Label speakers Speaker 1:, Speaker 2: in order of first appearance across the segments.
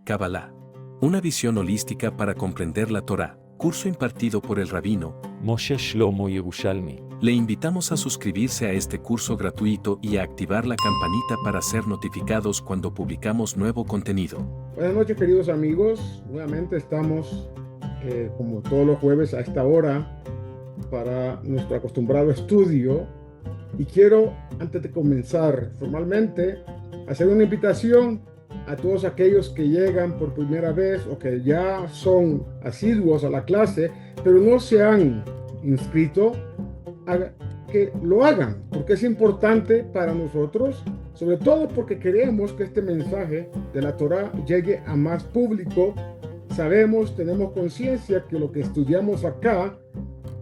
Speaker 1: Kabbalah. Una visión holística para comprender la Torá. Curso impartido por el rabino
Speaker 2: Moshe Shlomo Yerushalmi.
Speaker 1: Le invitamos a suscribirse a este curso gratuito y a activar la campanita para ser notificados cuando publicamos nuevo contenido.
Speaker 3: Buenas noches, queridos amigos. Nuevamente estamos, como todos los jueves a esta hora, para nuestro acostumbrado estudio. Y quiero, antes de comenzar formalmente, hacer una invitación a todos aquellos que llegan por primera vez o que ya son asiduos a la clase, pero no se han inscrito, a que lo hagan, porque es importante para nosotros, sobre todo porque queremos que este mensaje de la Torá llegue a más público. Sabemos, tenemos conciencia que lo que estudiamos acá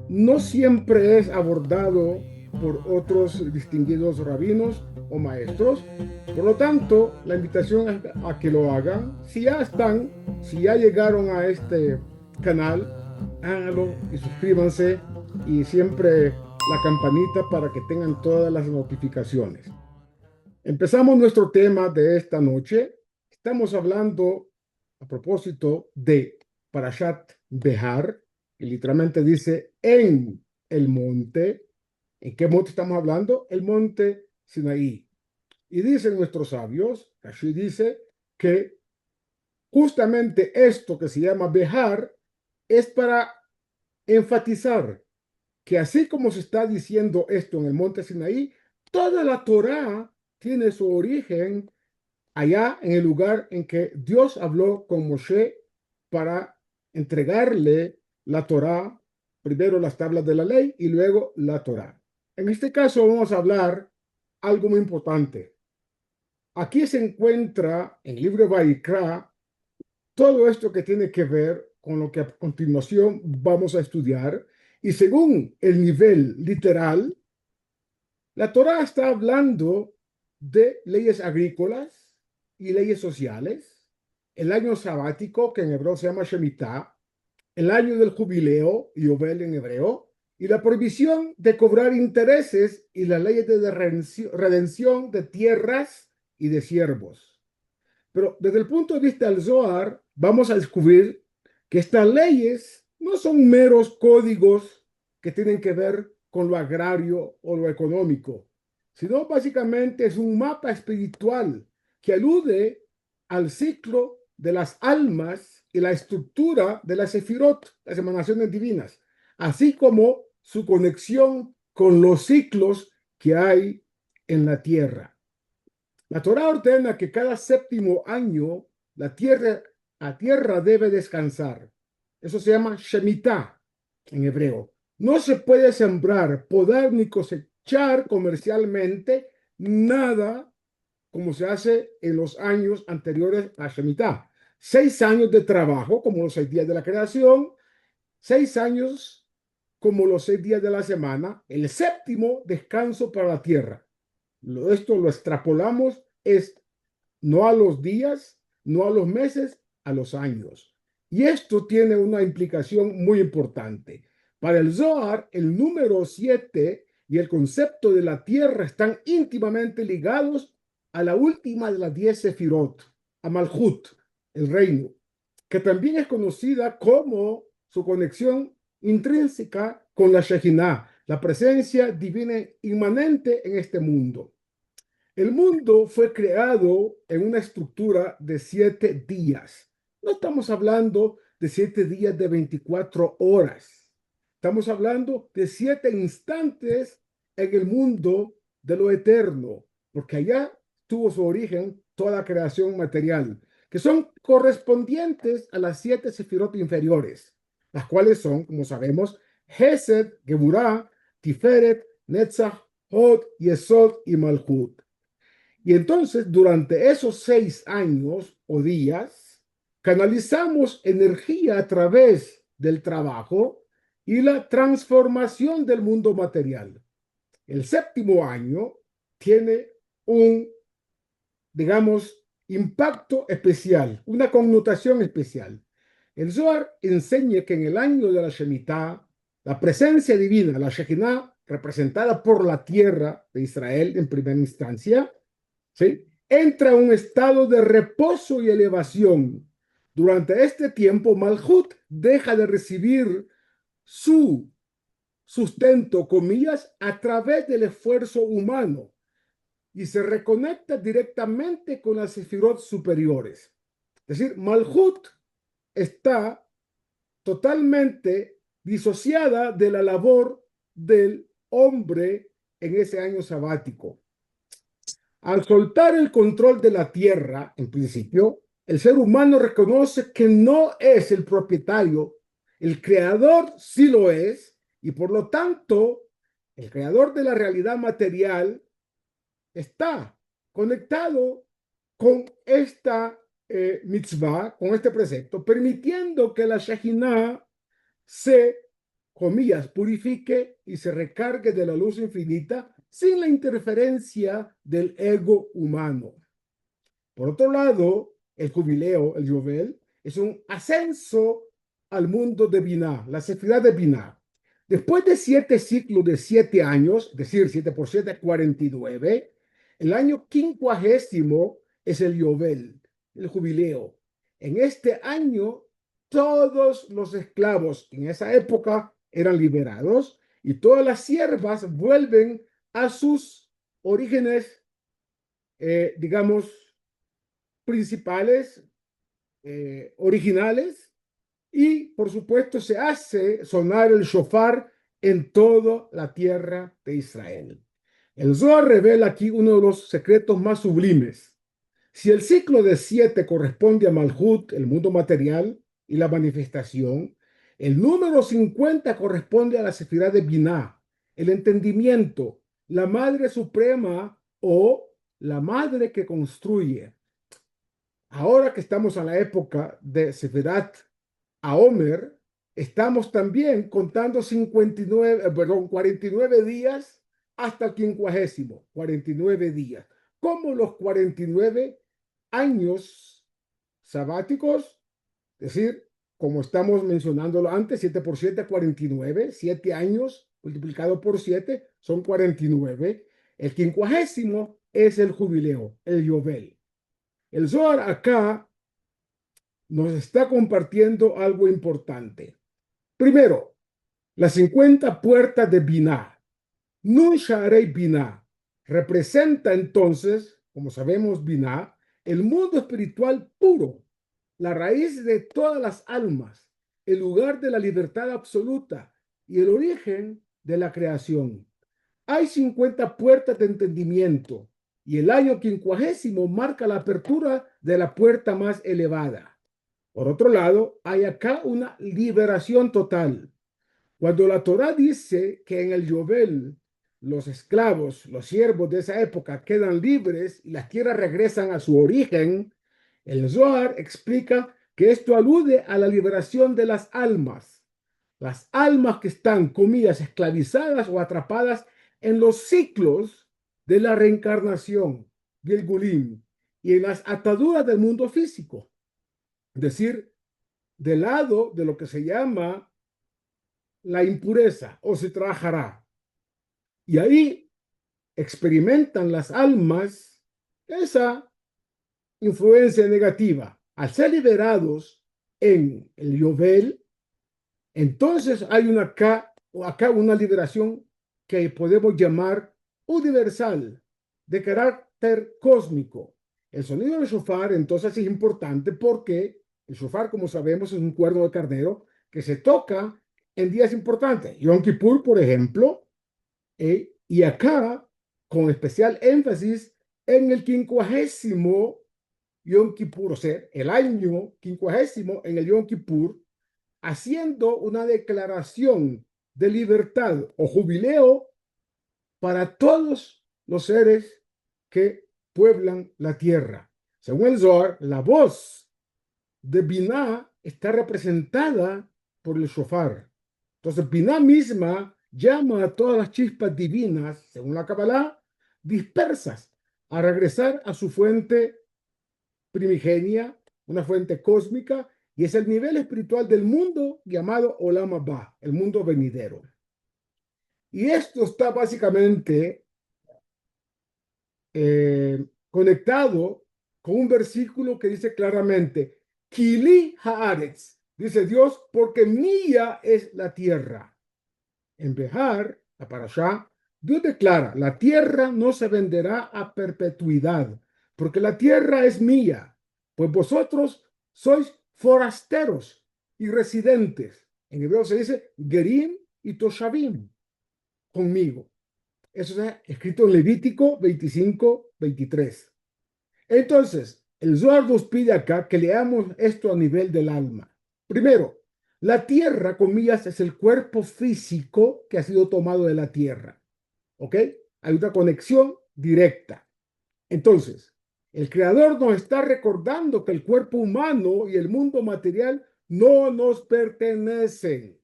Speaker 3: no siempre es abordado por otros distinguidos rabinos o maestros. Por lo tanto, la invitación es a que lo hagan. Si ya llegaron a este canal, háganlo y suscríbanse, y siempre la campanita para que tengan todas las notificaciones. Empezamos nuestro tema de esta noche. Estamos hablando a propósito de Parashat Behar, que literalmente dice en el monte. ¿En qué monte estamos hablando? El monte Sinaí. Y dicen nuestros sabios, Rashi dice, que justamente esto que se llama Behar es para enfatizar que así como se está diciendo esto en el monte Sinaí, toda la Torá tiene su origen allá en el lugar en que Dios habló con Moshe para entregarle la Torá, primero las tablas de la ley y luego la Torá. En este caso vamos a hablar algo muy importante. Aquí se encuentra en el libro de Vayikra todo esto que tiene que ver con lo que a continuación vamos a estudiar, y según el nivel literal, la Torá está hablando de leyes agrícolas y leyes sociales, el año sabático, que en hebreo se llama Shemitah, el año del jubileo, Yobel en hebreo, y la prohibición de cobrar intereses y las leyes de redención de tierras y de siervos. Pero desde el punto de vista del Zohar, vamos a descubrir que estas leyes no son meros códigos que tienen que ver con lo agrario o lo económico, sino básicamente es un mapa espiritual que alude al ciclo de las almas y la estructura de las sefirot, las emanaciones divinas, así como su conexión con los ciclos que hay en la tierra. La Torá ordena que cada séptimo año la tierra debe descansar. Eso se llama Shemitah en hebreo. No se puede sembrar, podar ni cosechar comercialmente nada como se hace en los años anteriores a Shemitah. 6 años de trabajo, como los 6 días de la creación, 6 años como los 6 días de la semana, el séptimo descanso para la tierra. Esto lo extrapolamos no a los días, no a los meses, a los años. Y esto tiene una implicación muy importante. Para el Zohar, el número 7 y el concepto de la tierra están íntimamente ligados a la última de las 10 sefirot, a Malhut, el reino, que también es conocida como su conexión intrínseca con la Shejinah, la presencia divina inmanente en este mundo. El mundo fue creado en una estructura de 7 días. No estamos hablando de 7 días de 24 horas. Estamos hablando de 7 instantes en el mundo de lo eterno, porque allá tuvo su origen toda la creación material, que son correspondientes a las 7 sefirot inferiores, las cuales son, como sabemos, Hesed, Geburah, Tiferet, Netzach, Hod, Yesod y Malhut. Y entonces, durante esos 6 años o días, canalizamos energía a través del trabajo y la transformación del mundo material. El séptimo año tiene un, digamos, impacto especial, una connotación especial. El Zohar enseña que en el año de la Shemitah, la presencia divina, la Shejinah, representada por la tierra de Israel en primera instancia, ¿sí?, entra a un estado de reposo y elevación, Durante este tiempo, Malhut deja de recibir su sustento, comillas, a través del esfuerzo humano y se reconecta directamente con las sefirot superiores. Es decir, Malhut está totalmente disociada de la labor del hombre en ese año sabático. Al soltar el control de la tierra, en principio, el ser humano reconoce que no es el propietario, el creador sí lo es, y por lo tanto, el creador de la realidad material está conectado con esta mitzvah, con este precepto, permitiendo que la Shejinah se, comillas, purifique y se recargue de la luz infinita sin la interferencia del ego humano. Por otro lado, el jubileo, el Yovel, es un ascenso al mundo de Binah, la sefirá de Binah. Después de 7 ciclos de 7 años, es decir, 7 por 7, 49, el año 50 es el Yovel, el jubileo. En este año, todos los esclavos en esa época eran liberados y todas las siervas vuelven a sus orígenes, digamos, principales, originales, y por supuesto se hace sonar el shofar en toda la tierra de Israel. El Zohar revela aquí uno de los secretos más sublimes. Si el ciclo de 7 corresponde a Malhut, el mundo material y la manifestación, el número 50 corresponde a la sefirá de Binah, el entendimiento, la madre suprema o la madre que construye. Ahora que estamos en la época de Sefirat Haomer, estamos también contando 49 días hasta el 50, 49 días. Como los 49 años sabáticos, es decir, como estamos mencionándolo antes, 7 por 7, 49, 7 años multiplicado por 7 son 49. El 50 es el jubileo, el Yovel. El Zohar acá nos está compartiendo algo importante. Primero, las 50 puertas de Binah. Nun Sharei Binah representa entonces, como sabemos, Binah, el mundo espiritual puro, la raíz de todas las almas, el lugar de la libertad absoluta y el origen de la creación. Hay 50 puertas de entendimiento y el año 50 marca la apertura de la puerta más elevada. Por otro lado, hay acá una liberación total. Cuando la Torá dice que en el Yovel los esclavos, los siervos de esa época quedan libres y las tierras regresan a su origen, el Zohar explica que esto alude a la liberación de las almas que están, comillas, esclavizadas o atrapadas en los ciclos de la reencarnación, del Gulim, y en las ataduras del mundo físico. Es decir, del lado de lo que se llama la impureza o se trabajará. Y ahí experimentan las almas esa influencia negativa. Al ser liberados en el Yovel, entonces hay acá una liberación que podemos llamar universal, de carácter cósmico. El sonido del shofar entonces es importante porque el shofar, como sabemos, es un cuerno de carnero que se toca en días importantes. Yom Kippur, por ejemplo, y acá con especial énfasis en el 50 Yom Kippur, o sea, el año 50 en el Yom Kippur, haciendo una declaración de libertad o jubileo para todos los seres que pueblan la tierra. Según el Zohar, la voz de Binah está representada por el shofar. Entonces, Binah misma llama a todas las chispas divinas, según la Kabbalah, dispersas a regresar a su fuente primigenia, una fuente cósmica, y es el nivel espiritual del mundo llamado Olam Haba, el mundo venidero. Y esto está básicamente conectado con un versículo que dice claramente, Kili haaretz, dice Dios, porque mía es la tierra. En Behar, la parashá, Dios declara, la tierra no se venderá a perpetuidad, porque la tierra es mía, pues vosotros sois forasteros y residentes. En hebreo se dice Gerim y Toshavim, conmigo. Eso está escrito en Levítico 25-23. Entonces, el Zohar nos pide acá que leamos esto a nivel del alma. Primero, la tierra, comillas, es el cuerpo físico que ha sido tomado de la tierra. ¿Ok? Hay una conexión directa. Entonces, el Creador nos está recordando que el cuerpo humano y el mundo material no nos pertenecen,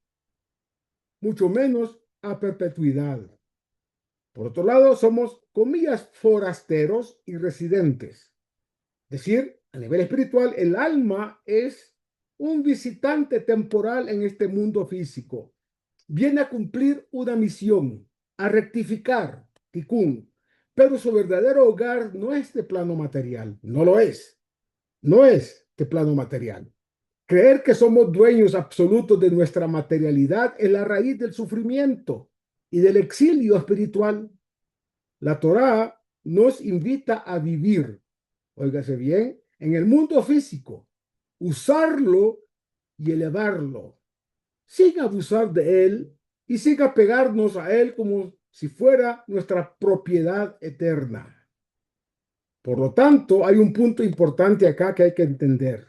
Speaker 3: mucho menos a perpetuidad. Por otro lado, somos, comillas, forasteros y residentes. Es decir, a nivel espiritual, el alma es un visitante temporal en este mundo físico. Viene a cumplir una misión, a rectificar, tikkun, pero su verdadero hogar no es de plano material, no lo es, no es de plano material. Creer que somos dueños absolutos de nuestra materialidad es la raíz del sufrimiento y del exilio espiritual. La Torá nos invita a vivir, óigase bien, en el mundo físico, usarlo y elevarlo, sin abusar de él y sin apegarnos a él como si fuera nuestra propiedad eterna. Por lo tanto, hay un punto importante acá que hay que entender.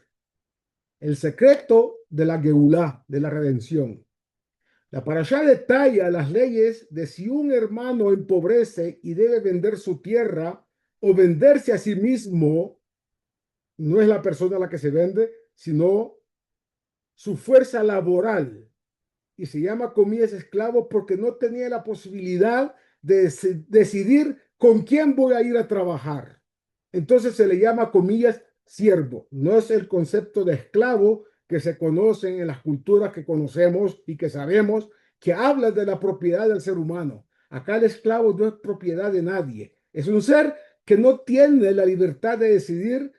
Speaker 3: El secreto de la Geulá, de la redención. La parashá detalla las leyes de si un hermano empobrece y debe vender su tierra o venderse a sí mismo. No es la persona a la que se vende, sino su fuerza laboral. Y se llama comillas esclavo porque no tenía la posibilidad de decidir con quién voy a ir a trabajar. Entonces se le llama comillas siervo. No es el concepto de esclavo que se conocen en las culturas que conocemos y que sabemos que habla de la propiedad del ser humano. Acá el esclavo no es propiedad de nadie. Es un ser que no tiene la libertad de decidir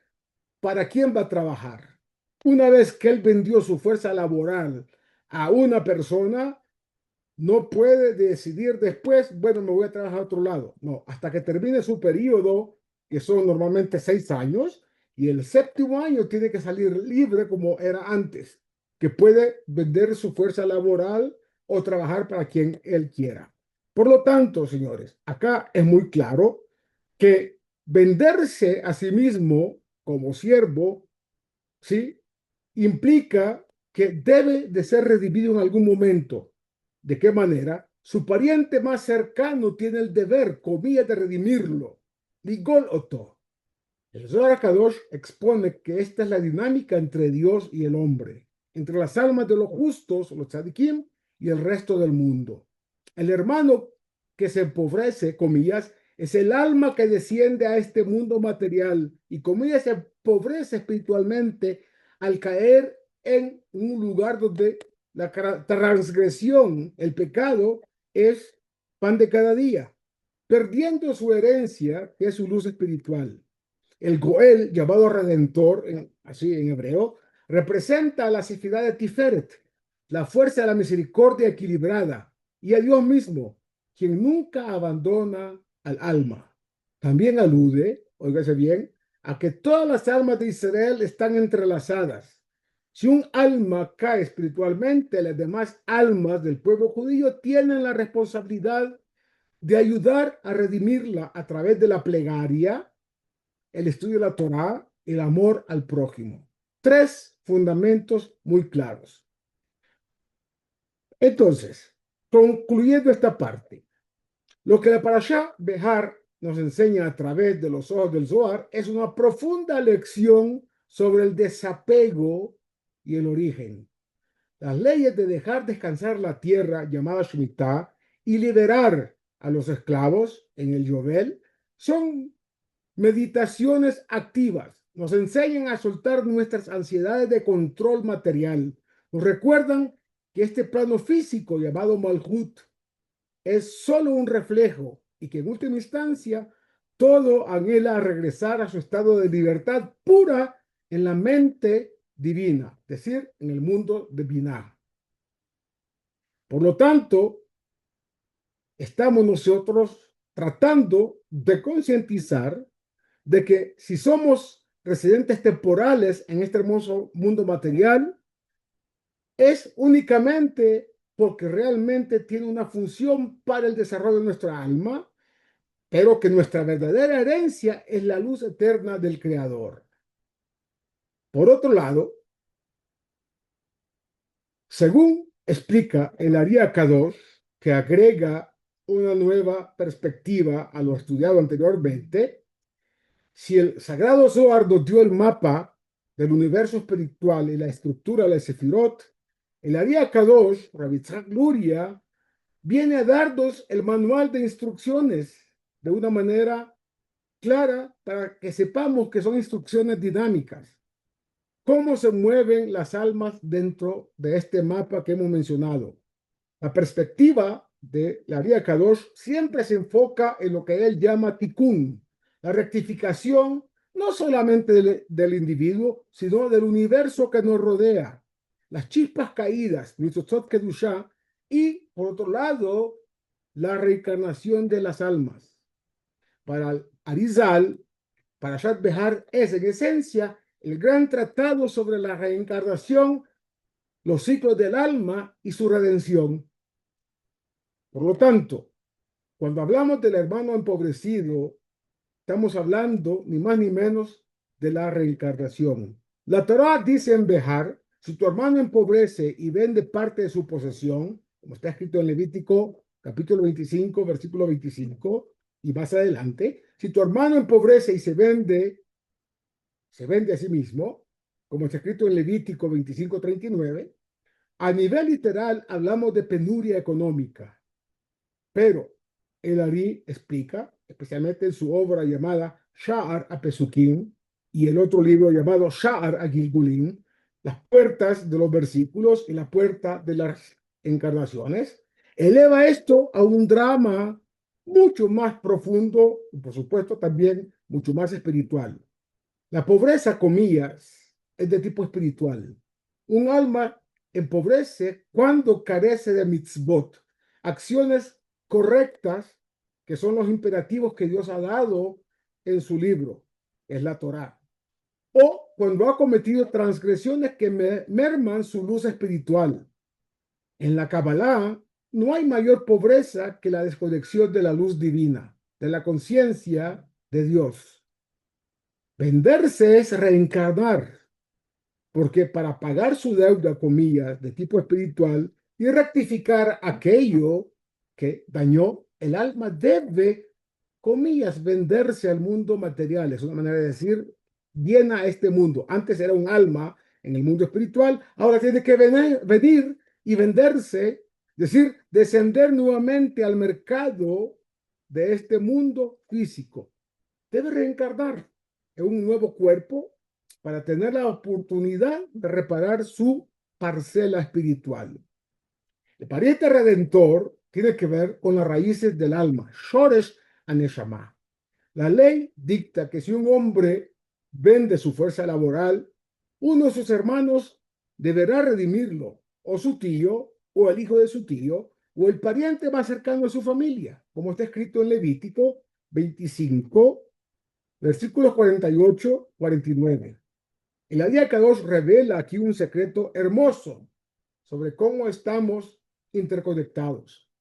Speaker 3: para quién va a trabajar. Una vez que él vendió su fuerza laboral a una persona, no puede decidir después, bueno, me voy a trabajar a otro lado. No, hasta que termine su periodo, que son normalmente 6 años, y el séptimo año tiene que salir libre como era antes, que puede vender su fuerza laboral o trabajar para quien él quiera. Por lo tanto, señores, acá es muy claro que venderse a sí mismo como siervo, ¿sí? Implica que debe de ser redimido en algún momento. ¿De qué manera? Su pariente más cercano tiene el deber, comillas, de redimirlo. Ligol Oto. El Zohar Kadosh expone que esta es la dinámica entre Dios y el hombre, entre las almas de los justos, los tzadikim, y el resto del mundo. El hermano que se empobrece, comillas, es el alma que desciende a este mundo material y comillas se empobrece espiritualmente al caer en un lugar donde la transgresión, el pecado, es pan de cada día, perdiendo su herencia, que es su luz espiritual. El Goel, llamado Redentor, así en hebreo, representa la sefirá de Tiferet, la fuerza de la misericordia equilibrada, y a Dios mismo, quien nunca abandona al alma. También alude, óigase bien, a que todas las almas de Israel están entrelazadas. Si un alma cae espiritualmente, las demás almas del pueblo judío tienen la responsabilidad de ayudar a redimirla a través de la plegaria, el estudio de la Torá, el amor al prójimo. 3 fundamentos muy claros. Entonces, concluyendo esta parte, lo que la Parashá Behar nos enseña a través de los ojos del Zohar es una profunda lección sobre el desapego y el origen. Las leyes de dejar descansar la tierra llamada Shemitah y liberar a los esclavos en el Yovel son meditaciones activas. Nos enseñan a soltar nuestras ansiedades de control material. Nos recuerdan que este plano físico llamado Malhut es solo un reflejo y que en última instancia todo anhela regresar a su estado de libertad pura en la mente divina, es decir, en el mundo de Binah. Por lo tanto, estamos nosotros tratando de concientizar de que si somos residentes temporales en este hermoso mundo material, es únicamente porque realmente tiene una función para el desarrollo de nuestra alma, pero que nuestra verdadera herencia es la luz eterna del Creador. Por otro lado, según explica el Ari Akadosh, que agrega una nueva perspectiva a lo estudiado anteriormente, si el Sagrado Zohar nos dio el mapa del universo espiritual y la estructura de la Sefirot, el Ari Akadosh, Rabbi Yitzhak Luria, viene a darnos el manual de instrucciones de una manera clara para que sepamos que son instrucciones dinámicas. ¿Cómo se mueven las almas dentro de este mapa que hemos mencionado? La perspectiva de la Ari Kadosh siempre se enfoca en lo que él llama tikkun, la rectificación no solamente del individuo, sino del universo que nos rodea, las chispas caídas, Nitzotzot Kedushá, y por otro lado, la reencarnación de las almas. Para el Arizal, Parashat Behar es en esencia el gran tratado sobre la reencarnación, los ciclos del alma y su redención. Por lo tanto, cuando hablamos del hermano empobrecido, estamos hablando ni más ni menos de la reencarnación. La Torá dice en Behar, si tu hermano empobrece y vende parte de su posesión, como está escrito en Levítico capítulo 25, versículo 25, y más adelante, si tu hermano empobrece y se vende a sí mismo, como está escrito en Levítico 25, 39, a nivel literal hablamos de penuria económica. Pero el Ari explica, especialmente en su obra llamada Sha'ar HaPesukim y el otro libro llamado Sha'ar HaGilgulim, las puertas de los versículos y la puerta de las encarnaciones, eleva esto a un drama mucho más profundo y, por supuesto, también mucho más espiritual. La pobreza, comillas, es de tipo espiritual. Un alma empobrece cuando carece de mitzvot, acciones correctas, que son los imperativos que Dios ha dado en su libro, es la Torá, o cuando ha cometido transgresiones que merman su luz espiritual. En la Kabbalah no hay mayor pobreza que la desconexión de la luz divina, de la conciencia de Dios. Venderse es reencarnar, porque para pagar su deuda, comillas, de tipo espiritual y rectificar aquello que dañó, el alma debe, comillas, venderse al mundo material. Es una manera de decir, viene a este mundo. Antes era un alma en el mundo espiritual, ahora tiene que venir y venderse, es decir, descender nuevamente al mercado de este mundo físico. Debe reencarnar en un nuevo cuerpo para tener la oportunidad de reparar su parcela espiritual. El pariente redentor tiene que ver con las raíces del alma, Shoresh Aneshama. La ley dicta que si un hombre vende su fuerza laboral, uno de sus hermanos deberá redimirlo, o su tío, o el hijo de su tío, o el pariente más cercano a su familia, como está escrito en Levítico 25, versículos 48, 49. El Ari Kadosh revela aquí un secreto hermoso sobre cómo estamos interconectados.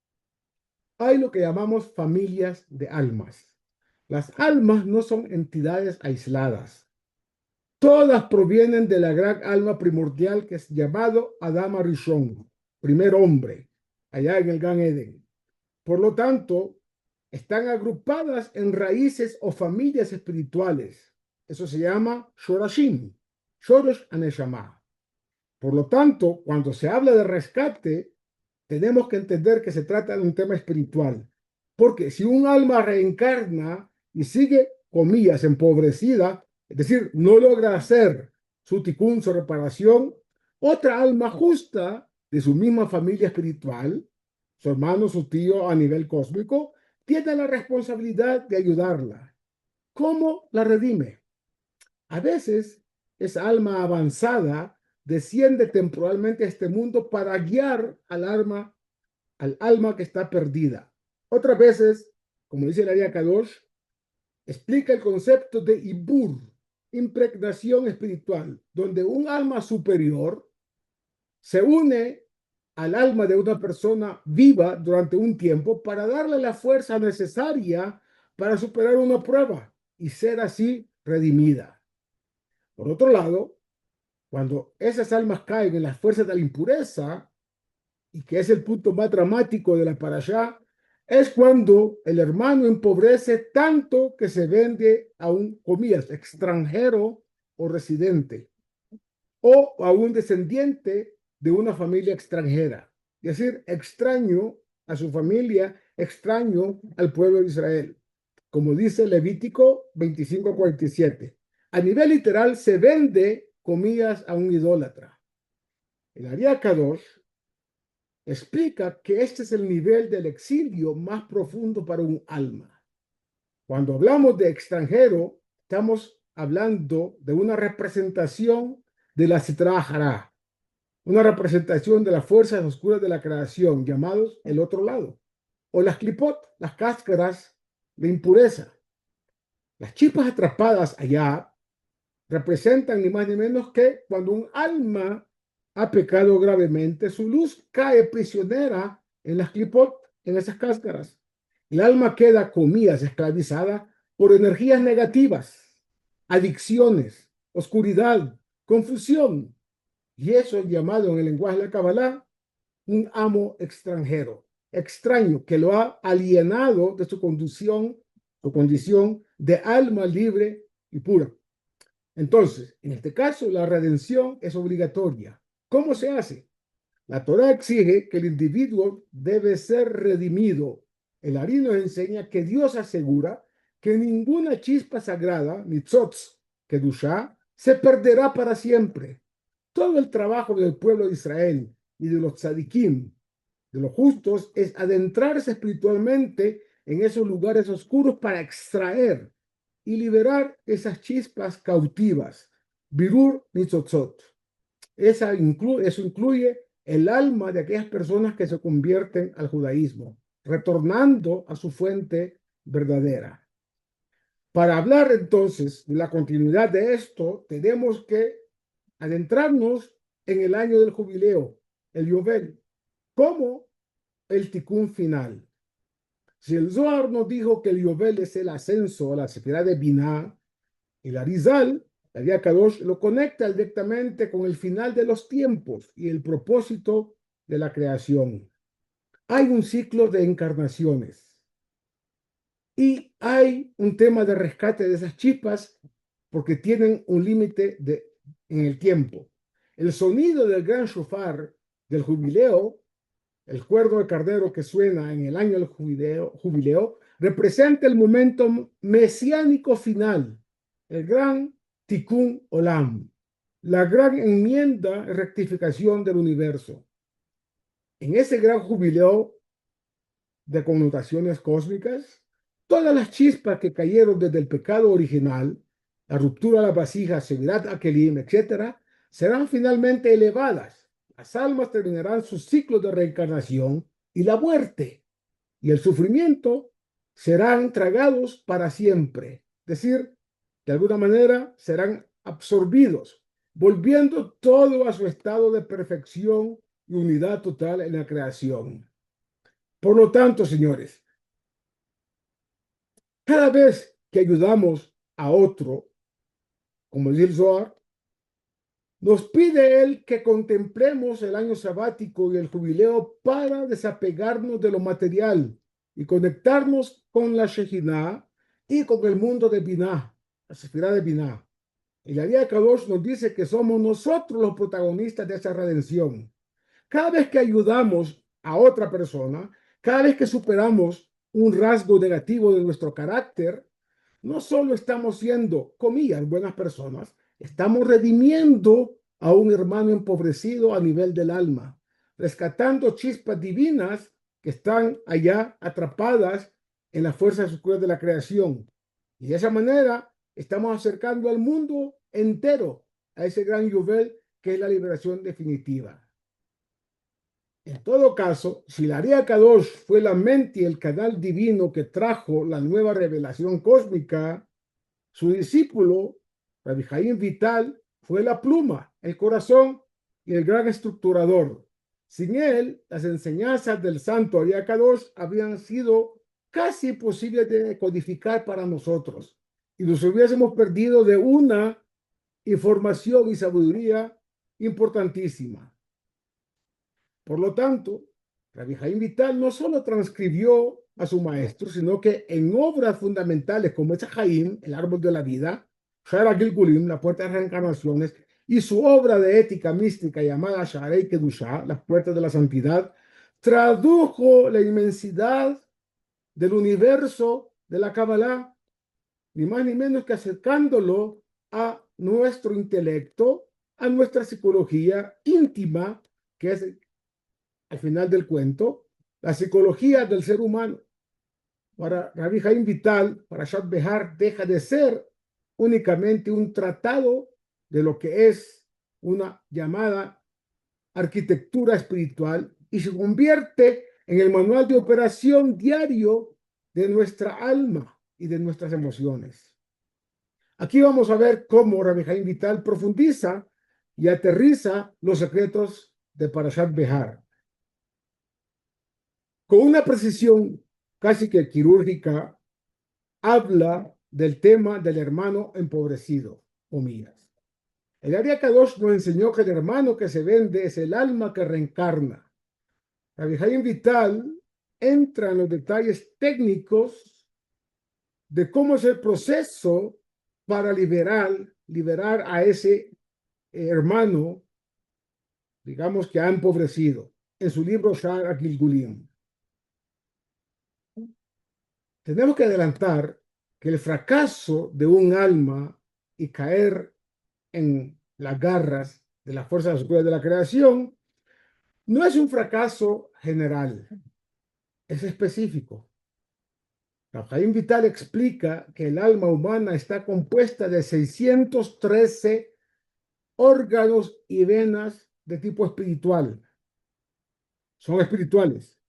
Speaker 3: Hay lo que llamamos familias de almas. Las almas no son entidades aisladas. Todas provienen de la gran alma primordial que es llamado Adam Rishon, primer hombre, allá en el Gan Eden. Por lo tanto, están agrupadas en raíces o familias espirituales. Eso se llama Shorashim, Shoresh Aneshama. Por lo tanto, cuando se habla de rescate, tenemos que entender que se trata de un tema espiritual. Porque si un alma reencarna y sigue, comillas, empobrecida, es decir, no logra hacer su tikkun, su reparación, otra alma justa de su misma familia espiritual, su hermano, su tío a nivel cósmico, tiene la responsabilidad de ayudarla. ¿Cómo la redime? A veces esa alma avanzada, desciende temporalmente a este mundo para guiar al alma que está perdida. Otras veces, como dice el Ari Kadosh, explica el concepto de Ibur, impregnación espiritual, donde un alma superior se une al alma de una persona viva durante un tiempo para darle la fuerza necesaria para superar una prueba y ser así redimida. Por otro lado, cuando esas almas caen en las fuerzas de la impureza, y que es el punto más dramático de la parashá, es cuando el hermano empobrece tanto que se vende a un, comillas, extranjero o residente, o a un descendiente de una familia extranjera, es decir, extraño a su familia, extraño al pueblo de Israel, como dice Levítico 25:47. A nivel literal, se vende, comillas, a un idólatra. El Ari Kadosh explica que este es el nivel del exilio más profundo para un alma. Cuando hablamos de extranjero, estamos hablando de una representación de la Sitra Hará, una representación de las fuerzas oscuras de la creación, llamados el otro lado, o las clipot, las cáscaras de impureza. Las chispas atrapadas allá representan ni más ni menos que cuando un alma ha pecado gravemente, su luz cae prisionera en las clipot, en esas cáscaras. El alma queda, comillas, esclavizada por energías negativas, adicciones, oscuridad, confusión. Y eso es llamado en el lenguaje de la Kabbalah un amo extranjero, extraño, que lo ha alienado de su condición de alma libre y pura. Entonces, en este caso, la redención es obligatoria. ¿Cómo se hace? La Torah exige que el individuo debe ser redimido. El Ari nos enseña que Dios asegura que ninguna chispa sagrada, nitzotz, kedushá, se perderá para siempre. Todo el trabajo del pueblo de Israel y de los tzadikim, de los justos, es adentrarse espiritualmente en esos lugares oscuros para extraer y liberar esas chispas cautivas. Birur nitzotzot. Eso incluye el alma de aquellas personas que se convierten al judaísmo, retornando a su fuente verdadera. Para hablar entonces de la continuidad de esto, tenemos que adentrarnos en el año del jubileo, el Yovel, como el Tikkun final. Si el Zohar nos dijo que el Yovel es el ascenso a la Sefirá de Binah, el Arizal, la Vía Kadosh, lo conecta directamente con el final de los tiempos y el propósito de la creación. Hay un ciclo de encarnaciones y hay un tema de rescate de esas chispas porque tienen un límite en el tiempo. El sonido del gran shofar del jubileo, el cuerno de carnero que suena en el año del jubileo, representa el momento mesiánico final, el gran Tikkun Olam, la gran enmienda y rectificación del universo. En ese gran jubileo de connotaciones cósmicas, todas las chispas que cayeron desde el pecado original, la ruptura de las vasijas, Sevirat Akelim, etc., serán finalmente elevadas. Las almas terminarán su ciclo de reencarnación y la muerte y el sufrimiento serán tragados para siempre. Es decir, de alguna manera serán absorbidos, volviendo todo a su estado de perfección y unidad total en la creación. Por lo tanto, señores, cada vez que ayudamos a otro, como dice el Zohar, nos pide él que contemplemos el año sabático y el jubileo para desapegarnos de lo material y conectarnos con la Shejinah y con el mundo de Binah, la Sefirá de Binah. Y la Vía Kadosh nos dice que somos nosotros los protagonistas de esa redención. Cada vez que ayudamos a otra persona, cada vez que superamos un rasgo negativo de nuestro carácter, no solo estamos siendo, comillas, buenas personas, estamos redimiendo a un hermano empobrecido a nivel del alma, rescatando chispas divinas que están allá atrapadas en las fuerzas oscuras de la creación. Y de esa manera estamos acercando al mundo entero a ese gran Yubel que es la liberación definitiva. En todo caso, si la Ari Kadosh fue la mente y el canal divino que trajo la nueva revelación cósmica, su discípulo, Rabbi Jaim Vital, fue la pluma, el corazón y el gran estructurador. Sin él, las enseñanzas del santo Ari Kadosh habrían sido casi imposibles de codificar para nosotros y nos hubiésemos perdido de una información y sabiduría importantísima. Por lo tanto, Rabbi Jaim Vital no solo transcribió a su maestro, sino que en obras fundamentales como esa Jaim, el árbol de la vida, Shara Gilgulim, la puerta de las reencarnaciones, y su obra de ética mística llamada Sharei Kedushá, las puertas de la santidad, tradujo la inmensidad del universo de la Kabbalah, ni más ni menos que acercándolo a nuestro intelecto, a nuestra psicología íntima, que es al final del cuento, la psicología del ser humano. Para Rabbi Jaim Vital, para Shat Behar, deja de ser únicamente un tratado de lo que es una llamada arquitectura espiritual y se convierte en el manual de operación diario de nuestra alma y de nuestras emociones. Aquí vamos a ver cómo Rabbi Jaim Vital profundiza y aterriza los secretos de Parashat Behar. Con una precisión casi que quirúrgica, habla del tema del hermano empobrecido, comillas. El Ari Kadosh nos enseñó que el hermano que se vende es el alma que reencarna. Rabbi Jaim Vital entra en los detalles técnicos de cómo es el proceso para liberar a ese hermano, digamos que ha empobrecido, en su libro Shar Gilgulim. Tenemos que adelantar que el fracaso de un alma y caer en las garras de las fuerzas oscuras de la creación no es un fracaso general, es específico. Jaim Vital explica que el alma humana está compuesta de 613 órganos y venas de tipo espiritual. Son espirituales,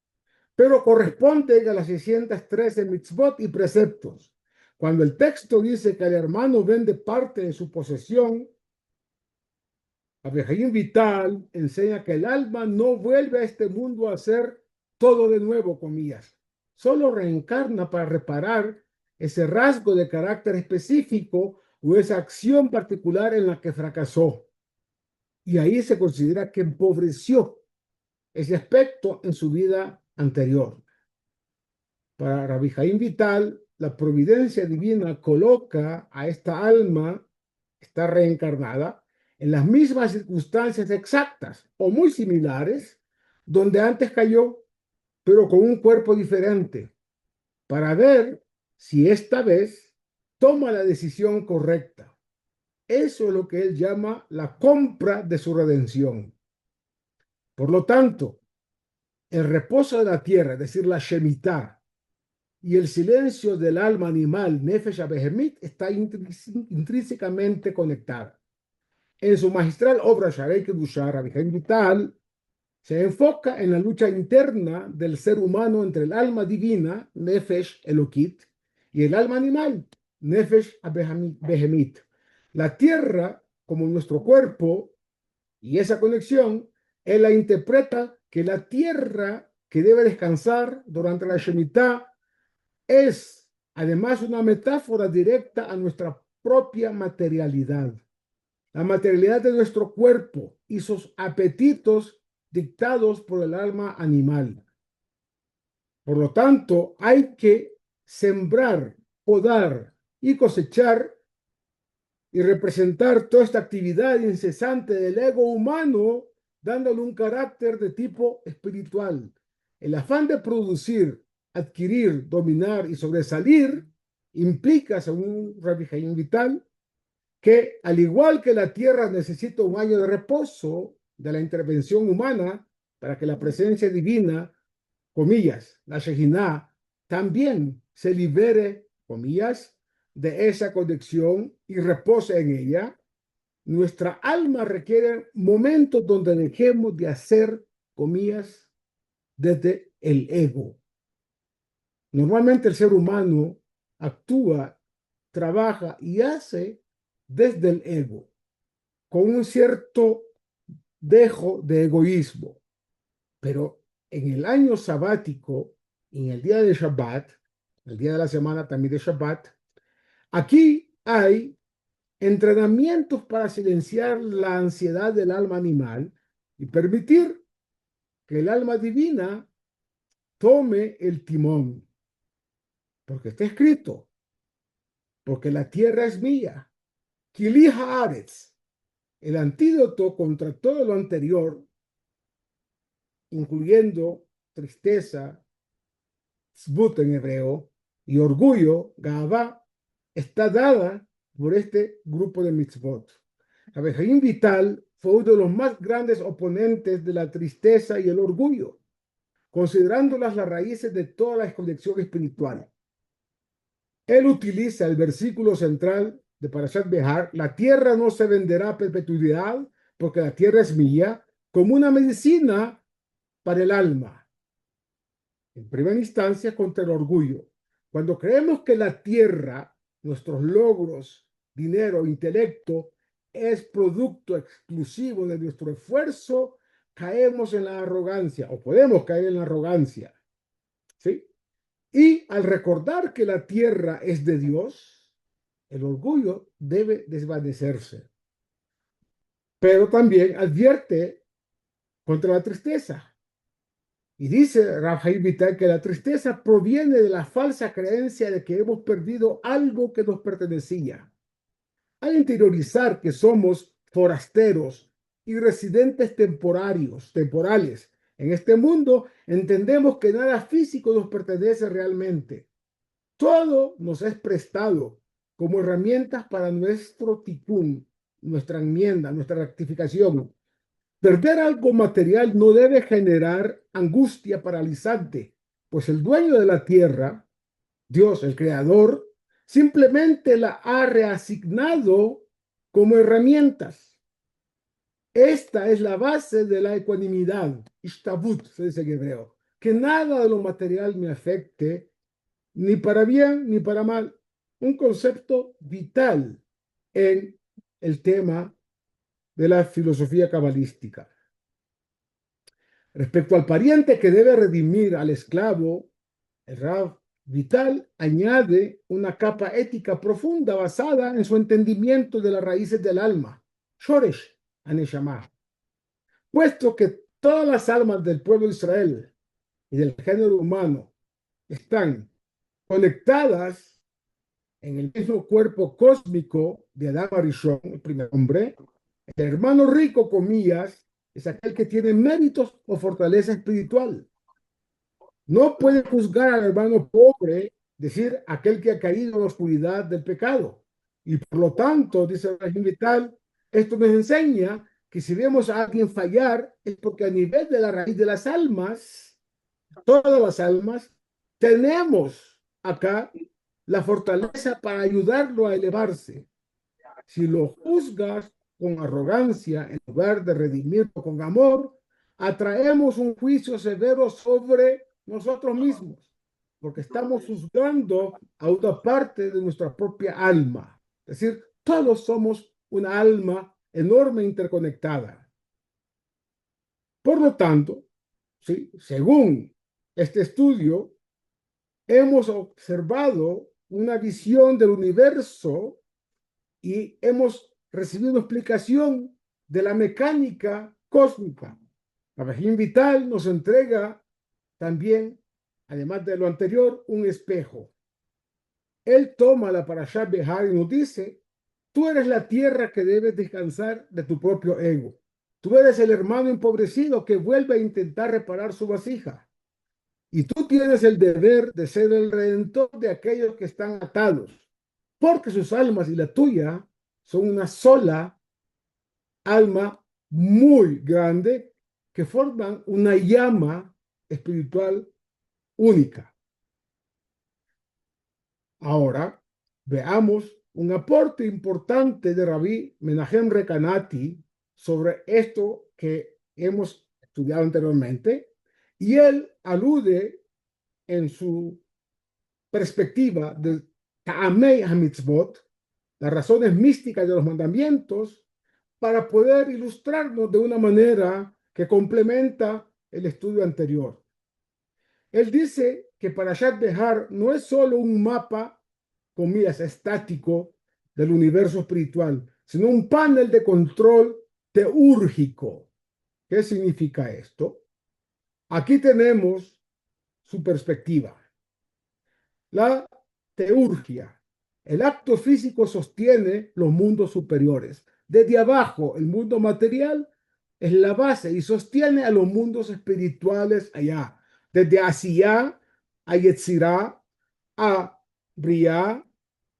Speaker 3: pero corresponden a las 613 mitzvot y preceptos. Cuando el texto dice que el hermano vende parte de su posesión, Rabbi Jaim Vital enseña que el alma no vuelve a este mundo a hacer todo de nuevo, comillas. Solo reencarna para reparar ese rasgo de carácter específico o esa acción particular en la que fracasó. Y ahí se considera que empobreció ese aspecto en su vida anterior. Para Rabbi Jaim Vital, la providencia divina coloca a esta alma, está reencarnada, en las mismas circunstancias exactas o muy similares donde antes cayó, pero con un cuerpo diferente, para ver si esta vez toma la decisión correcta. Eso es lo que él llama la compra de su redención. Por lo tanto, el reposo de la tierra, es decir, la Shemitah, y el silencio del alma animal, Nefesh HaBehemit, está intrínsecamente conectada. En su magistral obra Sharei Kedushá, Rabbi Jaim Vital se enfoca en la lucha interna del ser humano entre el alma divina, Nefesh Elokit, y el alma animal, Nefesh HaBehemit. La tierra, como nuestro cuerpo, y esa conexión, él la interpreta que la tierra que debe descansar durante la Shemitah es además una metáfora directa a nuestra propia materialidad. La materialidad de nuestro cuerpo y sus apetitos dictados por el alma animal. Por lo tanto, hay que sembrar, podar y cosechar y representar toda esta actividad incesante del ego humano, dándole un carácter de tipo espiritual. El afán de producir, adquirir, dominar y sobresalir implica, según Rabbi Jaim Vital, que al igual que la tierra necesita un año de reposo de la intervención humana para que la presencia divina, comillas, la Shejinah, también se libere, comillas, de esa conexión y repose en ella, nuestra alma requiere momentos donde dejemos de hacer, comillas, desde el ego. Normalmente el ser humano actúa, trabaja y hace desde el ego, con un cierto dejo de egoísmo. Pero en el año sabático, en el día de Shabbat, el día de la semana también de Shabbat, aquí hay entrenamientos para silenciar la ansiedad del alma animal y permitir que el alma divina tome el timón. Porque está escrito, porque la tierra es mía. Kili haaretz, el antídoto contra todo lo anterior, incluyendo tristeza, tzbut en hebreo, y orgullo, gavá, está dada por este grupo de mitzvot. Jaim Vital fue uno de los más grandes oponentes de la tristeza y el orgullo, considerándolas las raíces de toda la desconexión espiritual. Él utiliza el versículo central de Parashat Behar, la tierra no se venderá a perpetuidad porque la tierra es mía, como una medicina para el alma. En primera instancia, contra el orgullo. Cuando creemos que la tierra, nuestros logros, dinero, intelecto, es producto exclusivo de nuestro esfuerzo, caemos en la arrogancia, o podemos caer en la arrogancia. ¿Sí? Y al recordar que la tierra es de Dios, el orgullo debe desvanecerse. Pero también advierte contra la tristeza. Y dice Rav Haim Vital que la tristeza proviene de la falsa creencia de que hemos perdido algo que nos pertenecía. Al interiorizar que somos forasteros y residentes temporales en este mundo, entendemos que nada físico nos pertenece realmente. Todo nos es prestado como herramientas para nuestro tikkun, nuestra enmienda, nuestra rectificación. Perder algo material no debe generar angustia paralizante, pues el dueño de la tierra, Dios, el creador, simplemente la ha reasignado como herramientas. Esta es la base de la ecuanimidad, ishtabut, se dice en hebreo, que nada de lo material me afecte, ni para bien ni para mal. Un concepto vital en el tema de la filosofía cabalística. Respecto al pariente que debe redimir al esclavo, el Rav Vital añade una capa ética profunda basada en su entendimiento de las raíces del alma, Shoresh Aneshama. Puesto que todas las almas del pueblo de Israel y del género humano están conectadas en el mismo cuerpo cósmico de Adán Arishon, el primer hombre, el hermano rico, comillas, es aquel que tiene méritos o fortaleza espiritual. No puede juzgar al hermano pobre, decir aquel que ha caído en la oscuridad del pecado. Y por lo tanto, dice el Vital, esto nos enseña que si vemos a alguien fallar es porque a nivel de la raíz de las almas, todas las almas, tenemos acá la fortaleza para ayudarlo a elevarse. Si lo juzgas con arrogancia en lugar de redimirlo con amor, atraemos un juicio severo sobre nosotros mismos, porque estamos juzgando a una parte de nuestra propia alma. Es decir, todos somos una alma enorme interconectada. Por lo tanto, ¿sí? Según este estudio, hemos observado una visión del universo y hemos recibido una explicación de la mecánica cósmica. Rabbi Vital nos entrega también, además de lo anterior, un espejo. Él toma la Parashat Behar y nos dice, tú eres la tierra que debes descansar de tu propio ego. Tú eres el hermano empobrecido que vuelve a intentar reparar su vasija. Y tú tienes el deber de ser el redentor de aquellos que están atados, porque sus almas y la tuya son una sola alma muy grande que forman una llama espiritual única. Ahora veamos un aporte importante de Rabí Menahem Recanati sobre esto que hemos estudiado anteriormente, y él alude en su perspectiva de Ta'amei HaMitzvot, las razones místicas de los mandamientos, para poder ilustrarnos de una manera que complementa el estudio anterior. Él dice que Parashat Behar no es solo un mapa, comillas, estático del universo espiritual, sino un panel de control teúrgico. ¿Qué significa esto? Aquí tenemos su perspectiva. La teurgia, el acto físico sostiene los mundos superiores. Desde abajo, el mundo material es la base y sostiene a los mundos espirituales allá. Desde Asiyá a Yetzirá, a Briá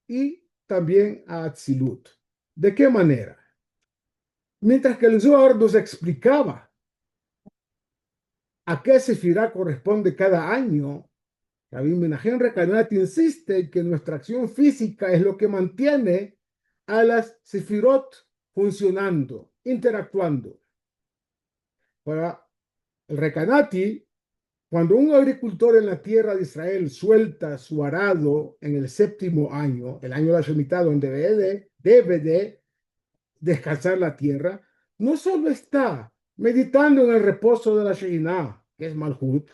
Speaker 3: y también a Atzilut. ¿De qué manera? Mientras que el Zohar nos explicaba a qué sefirá corresponde cada año, Rabbi Menahem Recanati insiste en que nuestra acción física es lo que mantiene a las sefirot funcionando, interactuando. Para el Recanati, cuando un agricultor en la tierra de Israel suelta su arado en el séptimo año, el año de la Shemitah, donde debe de descansar la tierra, no solo está meditando en el reposo de la Shekhinah, que es Malhut,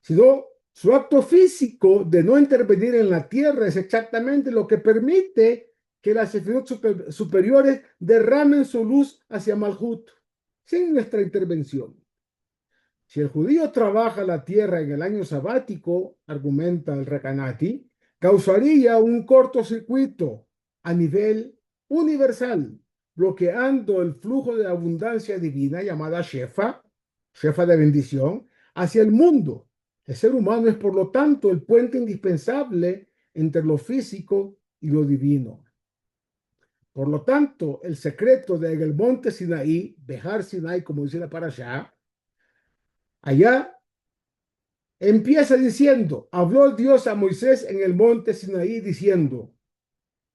Speaker 3: sino su acto físico de no intervenir en la tierra es exactamente lo que permite que las sefirot superiores derramen su luz hacia Malhut, sin nuestra intervención. Si el judío trabaja la tierra en el año sabático, argumenta el Recanati, causaría un cortocircuito a nivel universal, bloqueando el flujo de abundancia divina llamada Shefa, Shefa de bendición, hacia el mundo. El ser humano es, por lo tanto, el puente indispensable entre lo físico y lo divino. Por lo tanto, el secreto de el monte Sinaí, Behar Sinai, como dice la Parashá, allá empieza diciendo, habló Dios a Moisés en el monte Sinaí diciendo,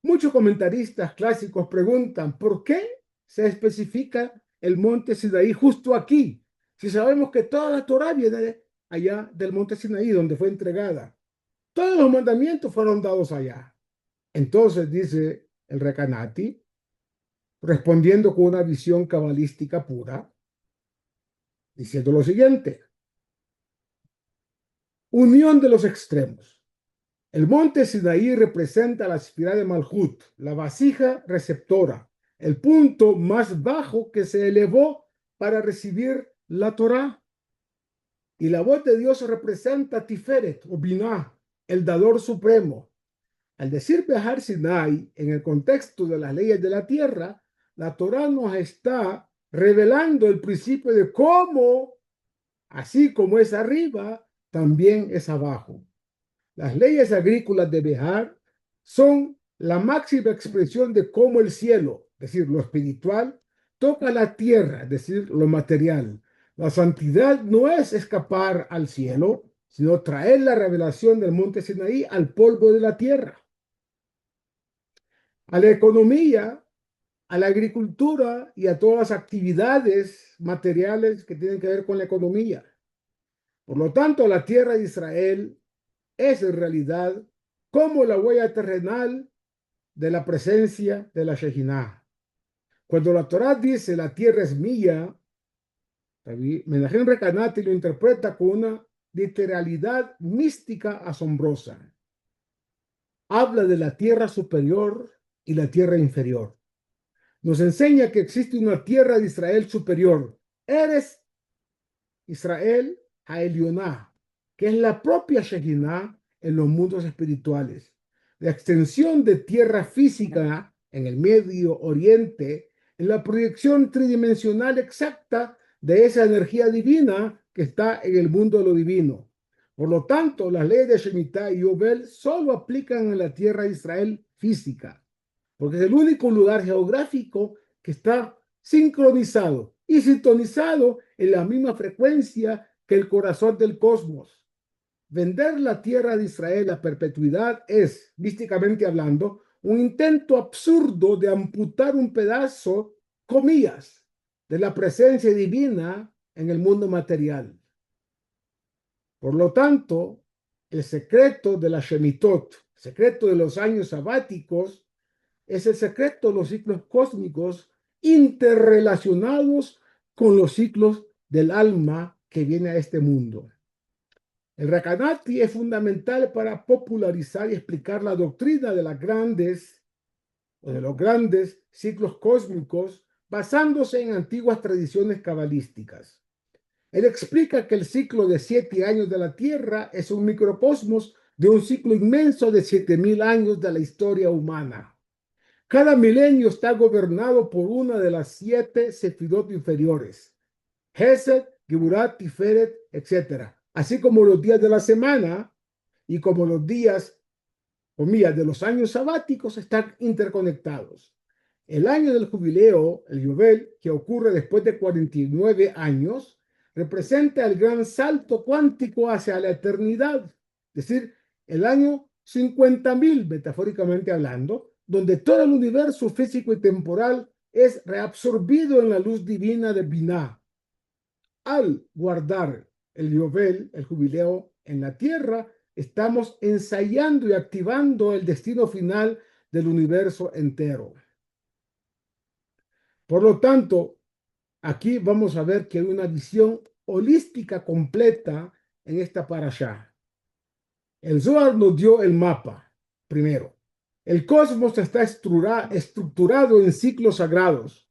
Speaker 3: muchos comentaristas clásicos preguntan, ¿por qué se especifica el monte Sinaí justo aquí? Si sabemos que toda la Torá viene allá del monte Sinaí, donde fue entregada. Todos los mandamientos fueron dados allá. Entonces dice el Recanati, respondiendo con una visión cabalística pura, diciendo lo siguiente. Unión de los extremos. El monte Sinaí representa la esfera de Malhut, la vasija receptora, el punto más bajo que se elevó para recibir la Torá. Y la voz de Dios representa Tiferet o Binah, el dador supremo. Al decir Behar Sinai, en el contexto de las leyes de la tierra, la Torá nos está revelando el principio de cómo, así como es arriba, también es abajo. Las leyes agrícolas de Behar son la máxima expresión de cómo el cielo, es decir, lo espiritual, toca la tierra, es decir, lo material. La santidad no es escapar al cielo, sino traer la revelación del monte Sinaí al polvo de la tierra. A la economía, a la agricultura y a todas las actividades materiales que tienen que ver con la economía. Por lo tanto, la tierra de Israel es en realidad como la huella terrenal de la presencia de la Shejinah. Cuando la Torá dice la tierra es mía, Menahem Recanati lo interpreta con una literalidad mística asombrosa. Habla de la tierra superior y la tierra inferior. Nos enseña que existe una tierra de Israel superior. Eres Israel Haelioná, que es la propia Shekhinah en los mundos espirituales. La extensión de tierra física en el Medio Oriente es la proyección tridimensional exacta de esa energía divina que está en el mundo de lo divino. Por lo tanto, las leyes de Shemitah y Yobel solo aplican en la tierra de Israel física, porque es el único lugar geográfico que está sincronizado y sintonizado en la misma frecuencia que el corazón del cosmos. Vender la tierra de Israel a perpetuidad es, místicamente hablando, un intento absurdo de amputar un pedazo, comillas, de la presencia divina en el mundo material. Por lo tanto, el secreto de la Shemitot, el secreto de los años sabáticos, es el secreto de los ciclos cósmicos interrelacionados con los ciclos del alma que viene a este mundo. El Recanati es fundamental para popularizar y explicar la doctrina de los grandes ciclos cósmicos basándose en antiguas tradiciones cabalísticas. Él explica que el ciclo de 7 años de la Tierra es un microcosmos de un ciclo inmenso de 7.000 años de la historia humana. Cada milenio está gobernado por una de las 7 sefirot inferiores, Hesed, Geburat, Tiferet, etc., así como los días de la semana y como los días, comillas, de los años sabáticos están interconectados. El año del jubileo, el Yobel, que ocurre después de 49 años, representa el gran salto cuántico hacia la eternidad, es decir, el año 50.000, metafóricamente hablando, donde todo el universo físico y temporal es reabsorbido en la luz divina de Binah. Al guardar el Yobel, el jubileo en la tierra, estamos ensayando y activando el destino final del universo entero. Por lo tanto, aquí vamos a ver que hay una visión holística completa en esta parashá. El Zohar nos dio el mapa, primero. El cosmos está estructurado en ciclos sagrados,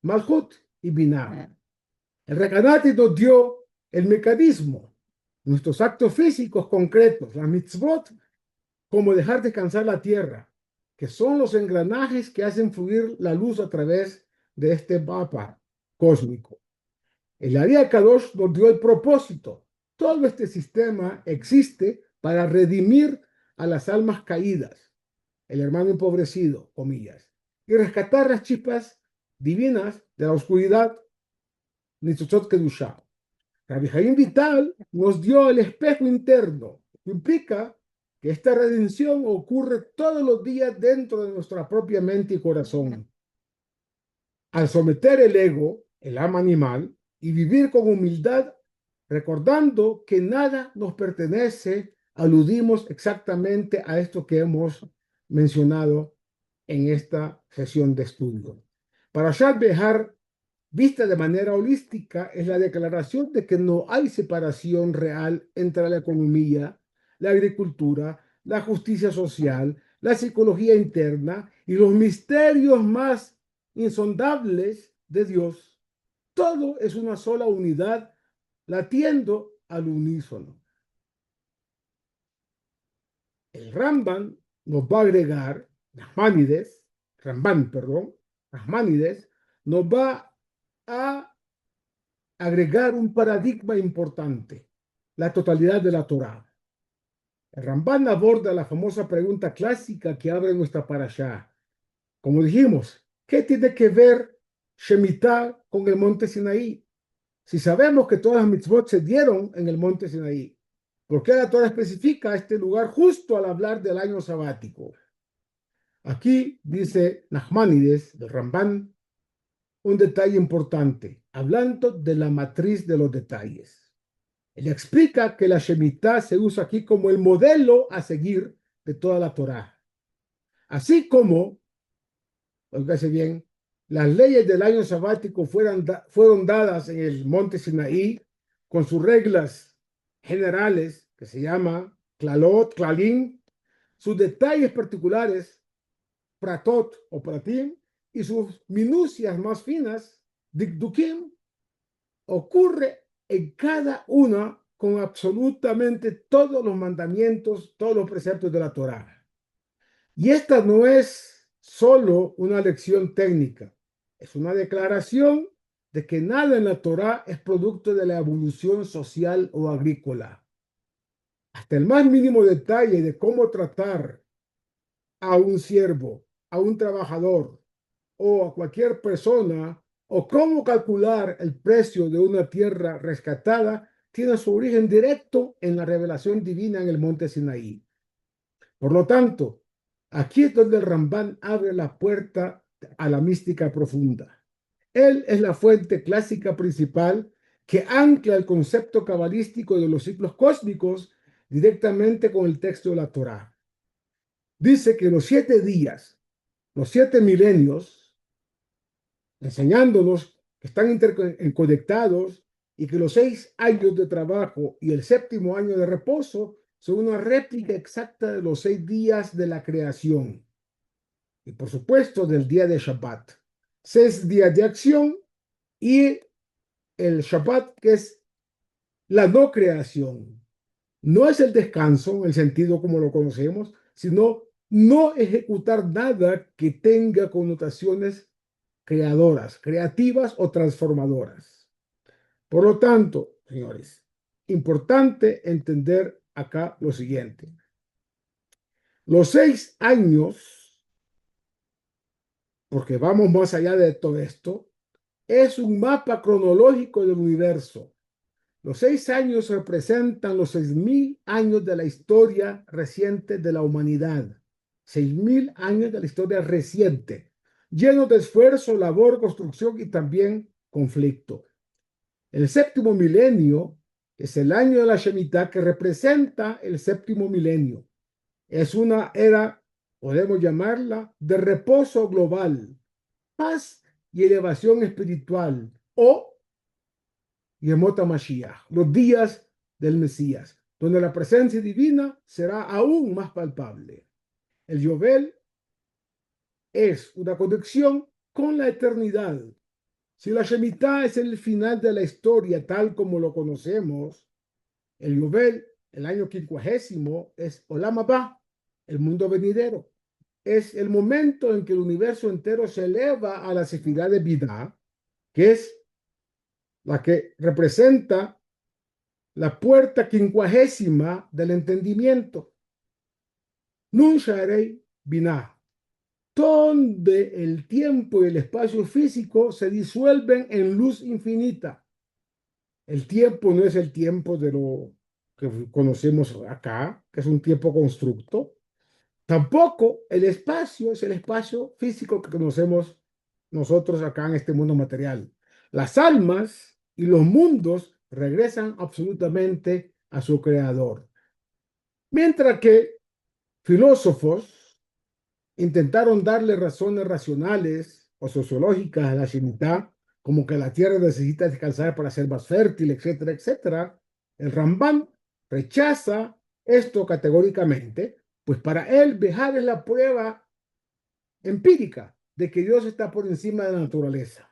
Speaker 3: Malhut y Binah. El Recanati nos dio el mecanismo, nuestros actos físicos concretos, las mitzvot, como dejar descansar la tierra, que son los engranajes que hacen fluir la luz a través de este mapa cósmico. El Ari Kadosh nos dio el propósito. Todo este sistema existe para redimir a las almas caídas, el hermano empobrecido, comillas, y rescatar las chispas divinas de la oscuridad, Nitzotzot Kedushá. Rabbi Jaim Vital nos dio el espejo interno, que implica que esta redención ocurre todos los días dentro de nuestra propia mente y corazón. Al someter el ego, el alma animal, y vivir con humildad, recordando que nada nos pertenece, aludimos exactamente a esto que hemos mencionado en esta sesión de estudio. Parashat Behar, vista de manera holística, es la declaración de que no hay separación real entre la economía, la agricultura, la justicia social, la psicología interna y los misterios más insondables de Dios. Todo es una sola unidad latiendo al unísono. El Ramban nos va a agregar, Nachmanides nos va a agregar un paradigma importante, la totalidad de la Torá. El Ramban aborda la famosa pregunta clásica que abre nuestra parashá. Como dijimos, ¿qué tiene que ver Shemitah con el monte Sinaí? Si sabemos que todas las mitzvot se dieron en el monte Sinaí, ¿por qué la Torá especifica este lugar justo al hablar del año sabático? Aquí dice Nachmanides, del Ramban, un detalle importante, hablando de la matriz de los detalles. Él explica que la Shemitah se usa aquí como el modelo a seguir de toda la Torá. Así como, oígase bien, las leyes del año sabático fueron dadas en el monte Sinaí con sus reglas generales, que se llama Klalot, Klalim, sus detalles particulares, Pratot o Pratim, y sus minucias más finas, Dikdukim, ocurre en cada una con absolutamente todos los mandamientos, todos los preceptos de la Torá. Y esta no es solo una lección técnica, es una declaración de que nada en la Torá es producto de la evolución social o agrícola. Hasta el más mínimo detalle de cómo tratar a un siervo, a un trabajador o a cualquier persona, o cómo calcular el precio de una tierra rescatada, tiene su origen directo en la revelación divina en el monte Sinaí. Por lo tanto, Aquí es donde el Rambán abre la puerta a la mística profunda. Él es la fuente clásica principal que ancla el concepto cabalístico de los ciclos cósmicos directamente con el texto de la Torá. Dice que los 7 días, los 7 milenios, enseñándonos que están interconectados y que los 6 años de trabajo y el séptimo año de reposo son una réplica exacta de los 6 días de la creación. Y por supuesto del día de Shabbat. 6 días de acción y el Shabbat, que es la no creación. No es el descanso en el sentido como lo conocemos, sino no ejecutar nada que tenga connotaciones creadoras, creativas o transformadoras. Por lo tanto, señores, importante entender acá lo siguiente. Los 6 años, porque vamos más allá de todo esto, es un mapa cronológico del universo. Los 6 años representan los 6.000 años de la historia reciente de la humanidad. 6.000 años de la historia reciente, llenos de esfuerzo, labor, construcción y también conflicto. El séptimo milenio es el año de la Shemitah que representa el séptimo milenio. Es una era, podemos llamarla, de reposo global, paz y elevación espiritual, o Yemot HaMashiach, los días del Mesías, donde la presencia divina será aún más palpable. El Yovel es una conexión con la eternidad. Si la Shemitah es el final de la historia tal como lo conocemos, el Yovel, el año 50, es Olam Haba, el mundo venidero. Es el momento en que el universo entero se eleva a la sefirá de Bidah, que es la que representa la puerta 50 del entendimiento. Nun Sharei Binah, donde el tiempo y el espacio físico se disuelven en luz infinita. El tiempo no es el tiempo de lo que conocemos acá, que es un tiempo constructo. Tampoco el espacio es el espacio físico que conocemos nosotros acá en este mundo material. Las almas y los mundos regresan absolutamente a su creador. Mientras que filósofos intentaron darle razones racionales o sociológicas a la Shemitah, como que la tierra necesita descansar para ser más fértil, etcétera, etcétera, el Rambam rechaza esto categóricamente, pues para él Behar es la prueba empírica de que Dios está por encima de la naturaleza.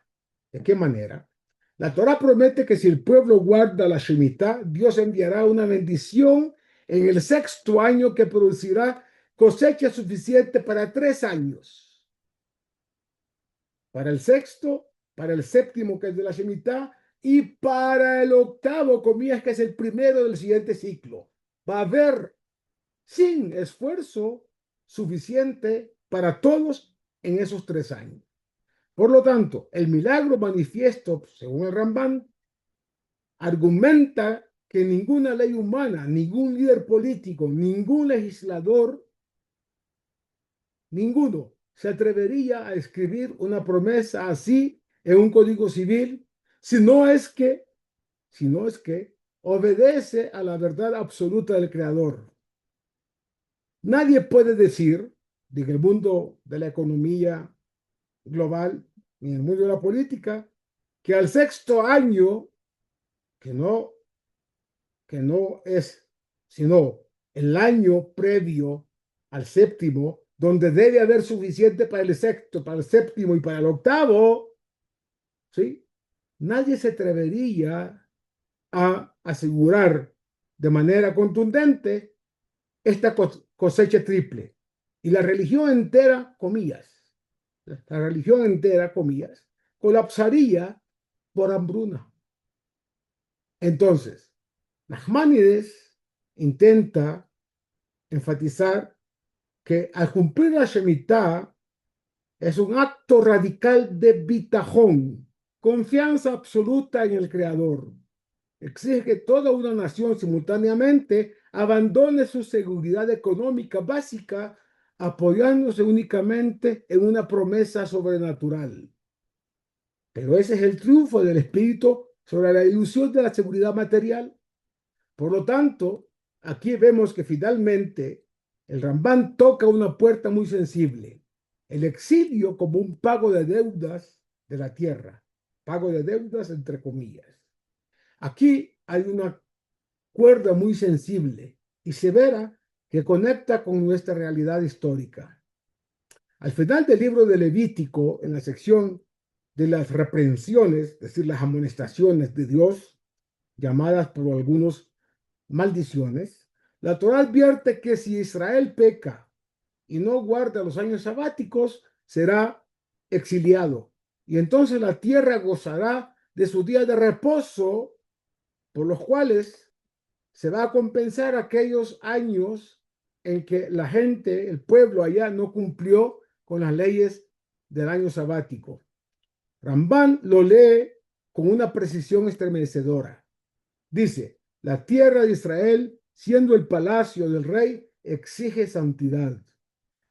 Speaker 3: ¿De qué manera? La Torah promete que si el pueblo guarda la Shemitah, Dios enviará una bendición en el 6º año que producirá cosecha suficiente para 3 años. Para el 6º, para el 7º, que es de la Shemitah, y para el 8º, comillas, que es el primero del siguiente ciclo. Va a haber, sin esfuerzo, suficiente para todos en esos 3 años. Por lo tanto, el milagro manifiesto, según el Rambam, argumenta que ninguna ley humana, ningún líder político, ningún legislador, ninguno se atrevería a escribir una promesa así en un código civil, si no es que obedece a la verdad absoluta del Creador. Nadie puede decir, en el mundo de la economía global, ni en el mundo de la política, que al 6º año, que no es sino el año previo al 7º, donde debe haber suficiente para el 6º, para el 7º y para el 8º, ¿sí? Nadie se atrevería a asegurar de manera contundente esta cosecha triple. Y la religión entera, comillas, colapsaría por hambruna. Entonces, Nachmanides intenta enfatizar que al cumplir la Shemitah es un acto radical de bitajón, confianza absoluta en el Creador. Exige que toda una nación simultáneamente abandone su seguridad económica básica apoyándose únicamente en una promesa sobrenatural. Pero ese es el triunfo del espíritu sobre la ilusión de la seguridad material. Por lo tanto, aquí vemos que finalmente el Rambán toca una puerta muy sensible, el exilio como un pago de deudas de la tierra, pago de deudas entre comillas. Aquí hay una cuerda muy sensible y severa que conecta con nuestra realidad histórica. Al final del libro de Levítico, en la sección de las reprensiones, es decir, las amonestaciones de Dios, llamadas por algunos maldiciones, la Torá advierte que si Israel peca y no guarda los años sabáticos, será exiliado. Y entonces la tierra gozará de su día de reposo, por los cuales se va a compensar aquellos años en que la gente, el pueblo allá, no cumplió con las leyes del año sabático. Rambán lo lee con una precisión estremecedora. Dice, la tierra de Israel, siendo el palacio del rey, exige santidad.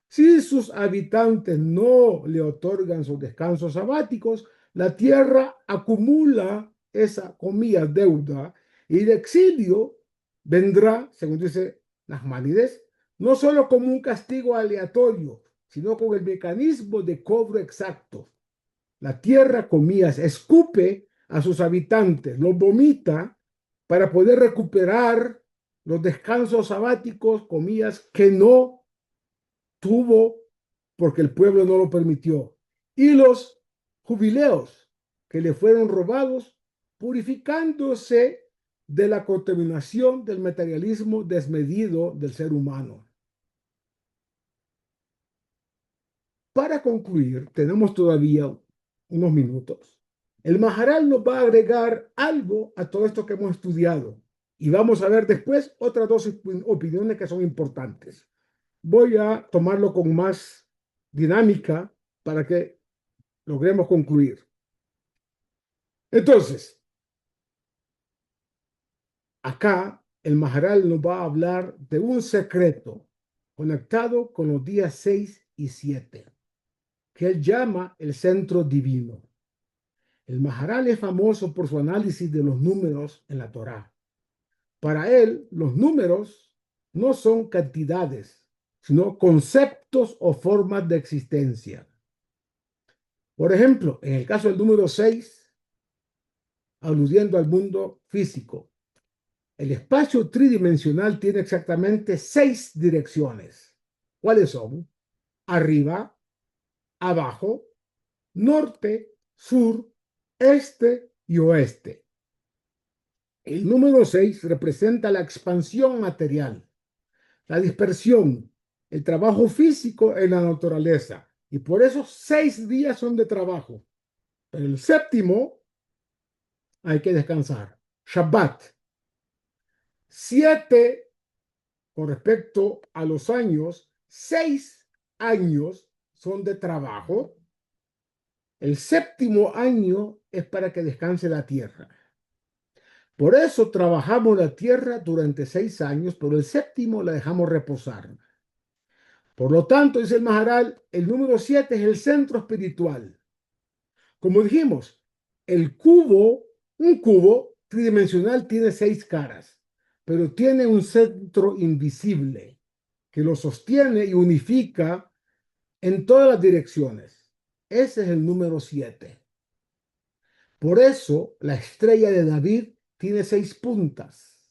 Speaker 3: Si sus habitantes no le otorgan sus descansos sabáticos, la tierra acumula esa, comillas, deuda y de exilio vendrá, según dice Nachmanides, no solo como un castigo aleatorio, sino con el mecanismo de cobro exacto. La tierra, comillas, escupe a sus habitantes, los vomita para poder recuperar los descansos sabáticos, comillas, que no tuvo porque el pueblo no lo permitió. Y los jubileos que le fueron robados, purificándose de la contaminación del materialismo desmedido del ser humano. Para concluir, tenemos todavía unos minutos. El Maharal nos va a agregar algo a todo esto que hemos estudiado y vamos a ver después otras dos opiniones que son importantes. Voy a tomarlo con más dinámica para que logremos concluir. Entonces, acá el Maharal nos va a hablar de un secreto conectado con los días 6 y 7, que él llama el centro divino. El Maharal es famoso por su análisis de los números en la Torá. Para él, los números no son cantidades, sino conceptos o formas de existencia. Por ejemplo, en el caso del número 6, aludiendo al mundo físico, el espacio tridimensional tiene exactamente 6 direcciones. ¿Cuáles son? Arriba, abajo, norte, sur, este y oeste. El número 6 representa la expansión material, la dispersión, el trabajo físico en la naturaleza. Y por eso 6 días son de trabajo. Pero el séptimo hay que descansar. Shabbat. 7 con respecto a los años, 6 años son de trabajo. El séptimo año es para que descanse la tierra. Por eso trabajamos la tierra durante 6 años, pero el séptimo la dejamos reposar. Por lo tanto, dice el Maharal, el número 7 es el centro espiritual. Como dijimos, un cubo tridimensional tiene 6 caras, pero tiene un centro invisible que lo sostiene y unifica en todas las direcciones. Ese es el número 7. Por eso la estrella de David tiene 6 puntas,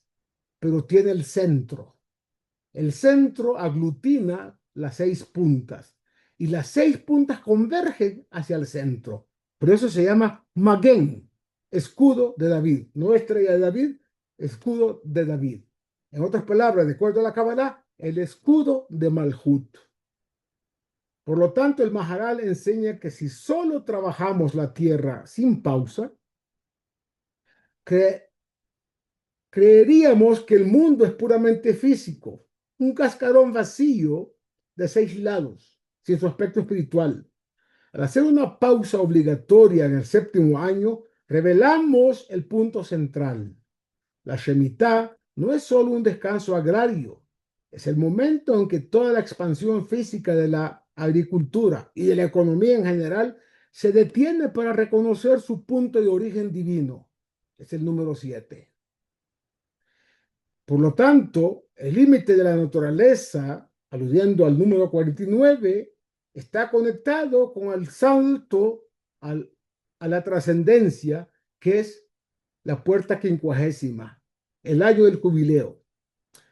Speaker 3: pero tiene el centro. El centro aglutina las 6 puntas y las 6 puntas convergen hacia el centro. Por eso se llama Magén, escudo de David. No estrella de David, escudo de David. En otras palabras, de acuerdo a la Kabbalah, el escudo de Malhut. Por lo tanto, el Maharal enseña que si solo trabajamos la tierra sin pausa, creeríamos que el mundo es puramente físico, un cascarón vacío de 6 lados, sin su aspecto espiritual. Al hacer una pausa obligatoria en el séptimo año, revelamos el punto central. La Shemitah no es solo un descanso agrario, Es el momento en que toda la expansión física de la agricultura y de la economía en general se detiene para reconocer su punto de origen divino. Es el número 7. Por lo tanto, el límite de la naturaleza, aludiendo al número 49, está conectado con el salto a la trascendencia, que es la puerta quincuagésima, el año del jubileo.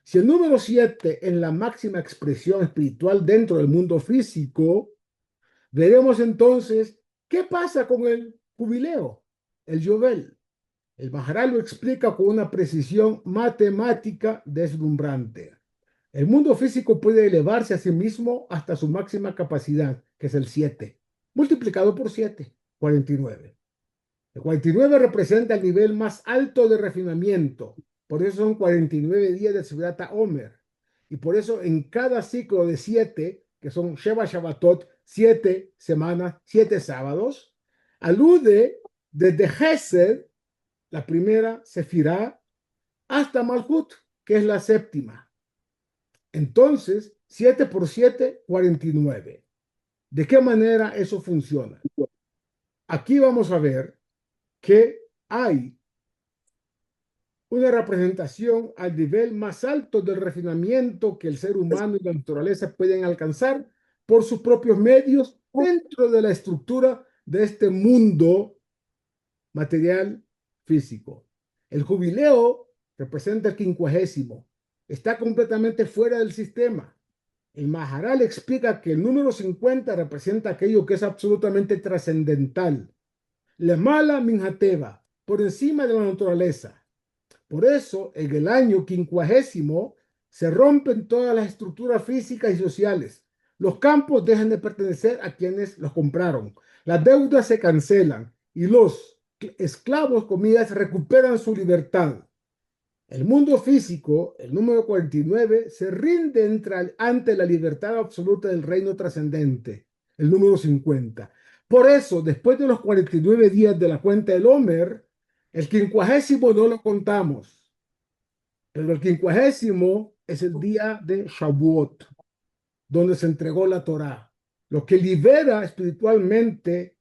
Speaker 3: Si el número 7 es la máxima expresión espiritual dentro del mundo físico, veremos entonces qué pasa con el jubileo, el Yobel. El Maharal lo explica con una precisión matemática deslumbrante. El mundo físico puede elevarse a sí mismo hasta su máxima capacidad, que es el 7, multiplicado por 7, 49. El 49 representa el nivel más alto de refinamiento. Por eso son 49 días de Sefirata Omer. Y por eso en cada ciclo de 7, que son Sheva Shabbatot, 7 semanas, 7 sábados, alude desde Gesed, la primera Sefirá, hasta Malhut, que es la séptima. Entonces, 7 por 7, 49. ¿De qué manera eso funciona? Aquí vamos a ver que hay una representación al nivel más alto del refinamiento que el ser humano y la naturaleza pueden alcanzar por sus propios medios dentro de la estructura de este mundo material físico. El jubileo representa el quincuagésimo. Está completamente fuera del sistema. El Maharal explica que el número 50 representa aquello que es absolutamente trascendental. La mala minjateva, por encima de la naturaleza. Por eso, en el año quincuagésimo, se rompen todas las estructuras físicas y sociales. Los campos dejan de pertenecer a quienes los compraron. Las deudas se cancelan y los esclavos, comillas, recuperan su libertad. El mundo físico, el número 49, se rinde ante la libertad absoluta del reino trascendente, el número 50. Por eso, después de los 49 días de la cuenta del Homer, el quincuagésimo no lo contamos, pero el quincuagésimo es el día de Shavuot, donde se entregó la Torá, lo que libera espiritualmente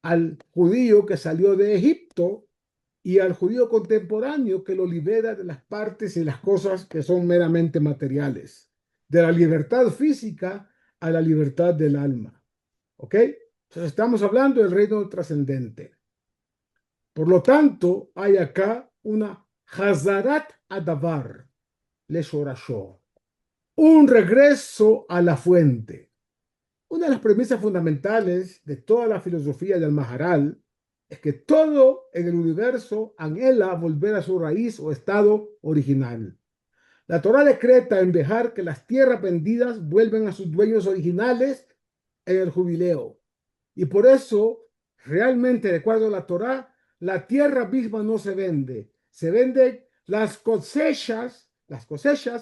Speaker 3: al judío que salió de Egipto y al judío contemporáneo que lo libera de las partes y las cosas que son meramente materiales, de la libertad física a la libertad del alma. ¿Ok? Entonces estamos hablando del reino trascendente. Por lo tanto, hay acá una Hazarat Adavar, le Shorashó, un regreso a la fuente. Una de las premisas fundamentales de toda la filosofía del Maharal es que todo en el universo anhela volver a su raíz o estado original. La Torá decreta en Behar que las tierras vendidas vuelven a sus dueños originales en el jubileo. Y por eso, realmente, de acuerdo a la Torá, la tierra misma no se vende. Se venden las cosechas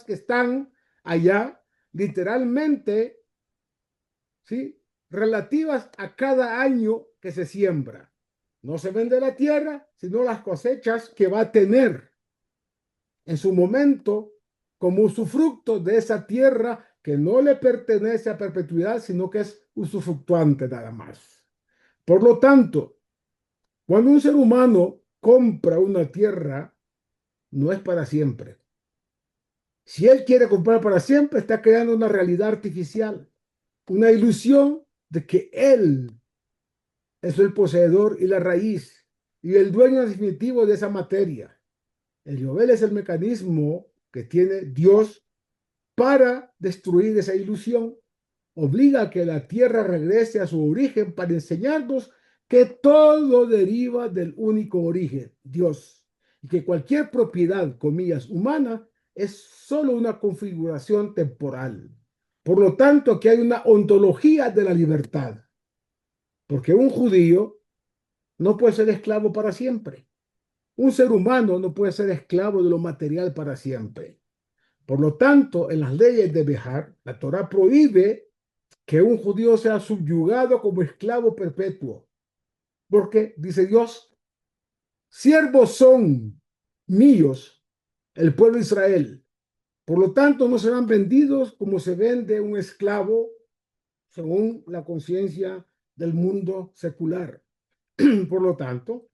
Speaker 3: que están allá, literalmente, ¿sí? Relativas a cada año que se siembra. No se vende la tierra, sino las cosechas que va a tener en su momento como usufructo de esa tierra que no le pertenece a perpetuidad, sino que es usufructuante nada más. Por lo tanto, cuando un ser humano compra una tierra, no es para siempre. Si él quiere comprar para siempre, está creando una realidad artificial, una ilusión de que él es el poseedor y la raíz y el dueño definitivo de esa materia. El Yobel es el mecanismo que tiene Dios para destruir esa ilusión. Obliga a que la tierra regrese a su origen para enseñarnos que todo deriva del único origen, Dios, y que cualquier propiedad, comillas, humana es solo una configuración temporal. Por lo tanto, aquí hay una ontología de la libertad, porque un judío no puede ser esclavo para siempre. Un ser humano no puede ser esclavo de lo material para siempre. Por lo tanto, en las leyes de Behar, la Torá prohíbe que un judío sea subyugado como esclavo perpetuo. Porque, dice Dios, siervos son míos, el pueblo de Israel, Por lo tanto, no serán vendidos como se vende un esclavo según la conciencia del mundo secular. Por lo tanto,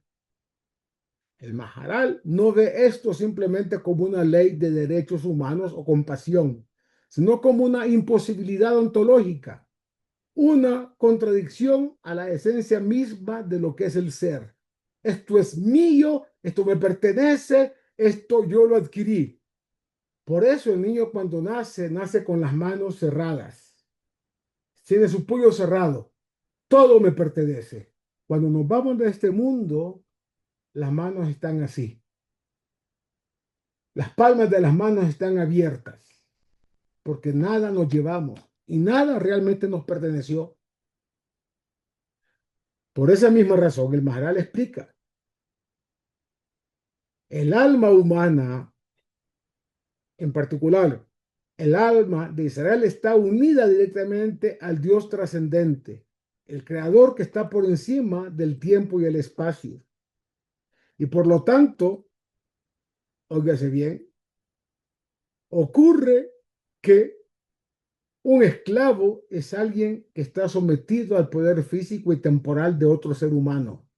Speaker 3: el Maharal no ve esto simplemente como una ley de derechos humanos o compasión, sino como una imposibilidad ontológica, una contradicción a la esencia misma de lo que es el ser. Esto es mío, esto me pertenece, esto yo lo adquirí. Por eso el niño cuando nace, nace con las manos cerradas, tiene su puño cerrado, todo me pertenece. Cuando nos vamos de este mundo, las manos están así. Las palmas de las manos están abiertas, porque nada nos llevamos y nada realmente nos perteneció. Por esa misma razón, el Maharal explica, el alma humana, en particular, el alma de Israel está unida directamente al Dios trascendente, el creador que está por encima del tiempo y el espacio. Y por lo tanto, óigase bien, ocurre que un esclavo es alguien que está sometido al poder físico y temporal de otro ser humano.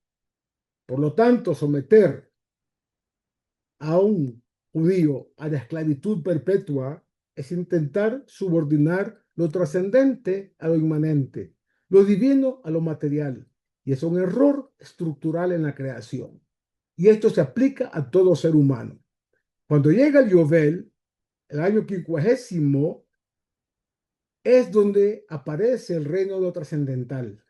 Speaker 3: Por lo tanto, someter a un judío a la esclavitud perpetua es intentar subordinar lo trascendente a lo inmanente, lo divino a lo material. Y es un error estructural en la creación. Y esto se aplica a todo ser humano. Cuando llega el Yovel, el año 50, es donde aparece el reino de lo trascendental.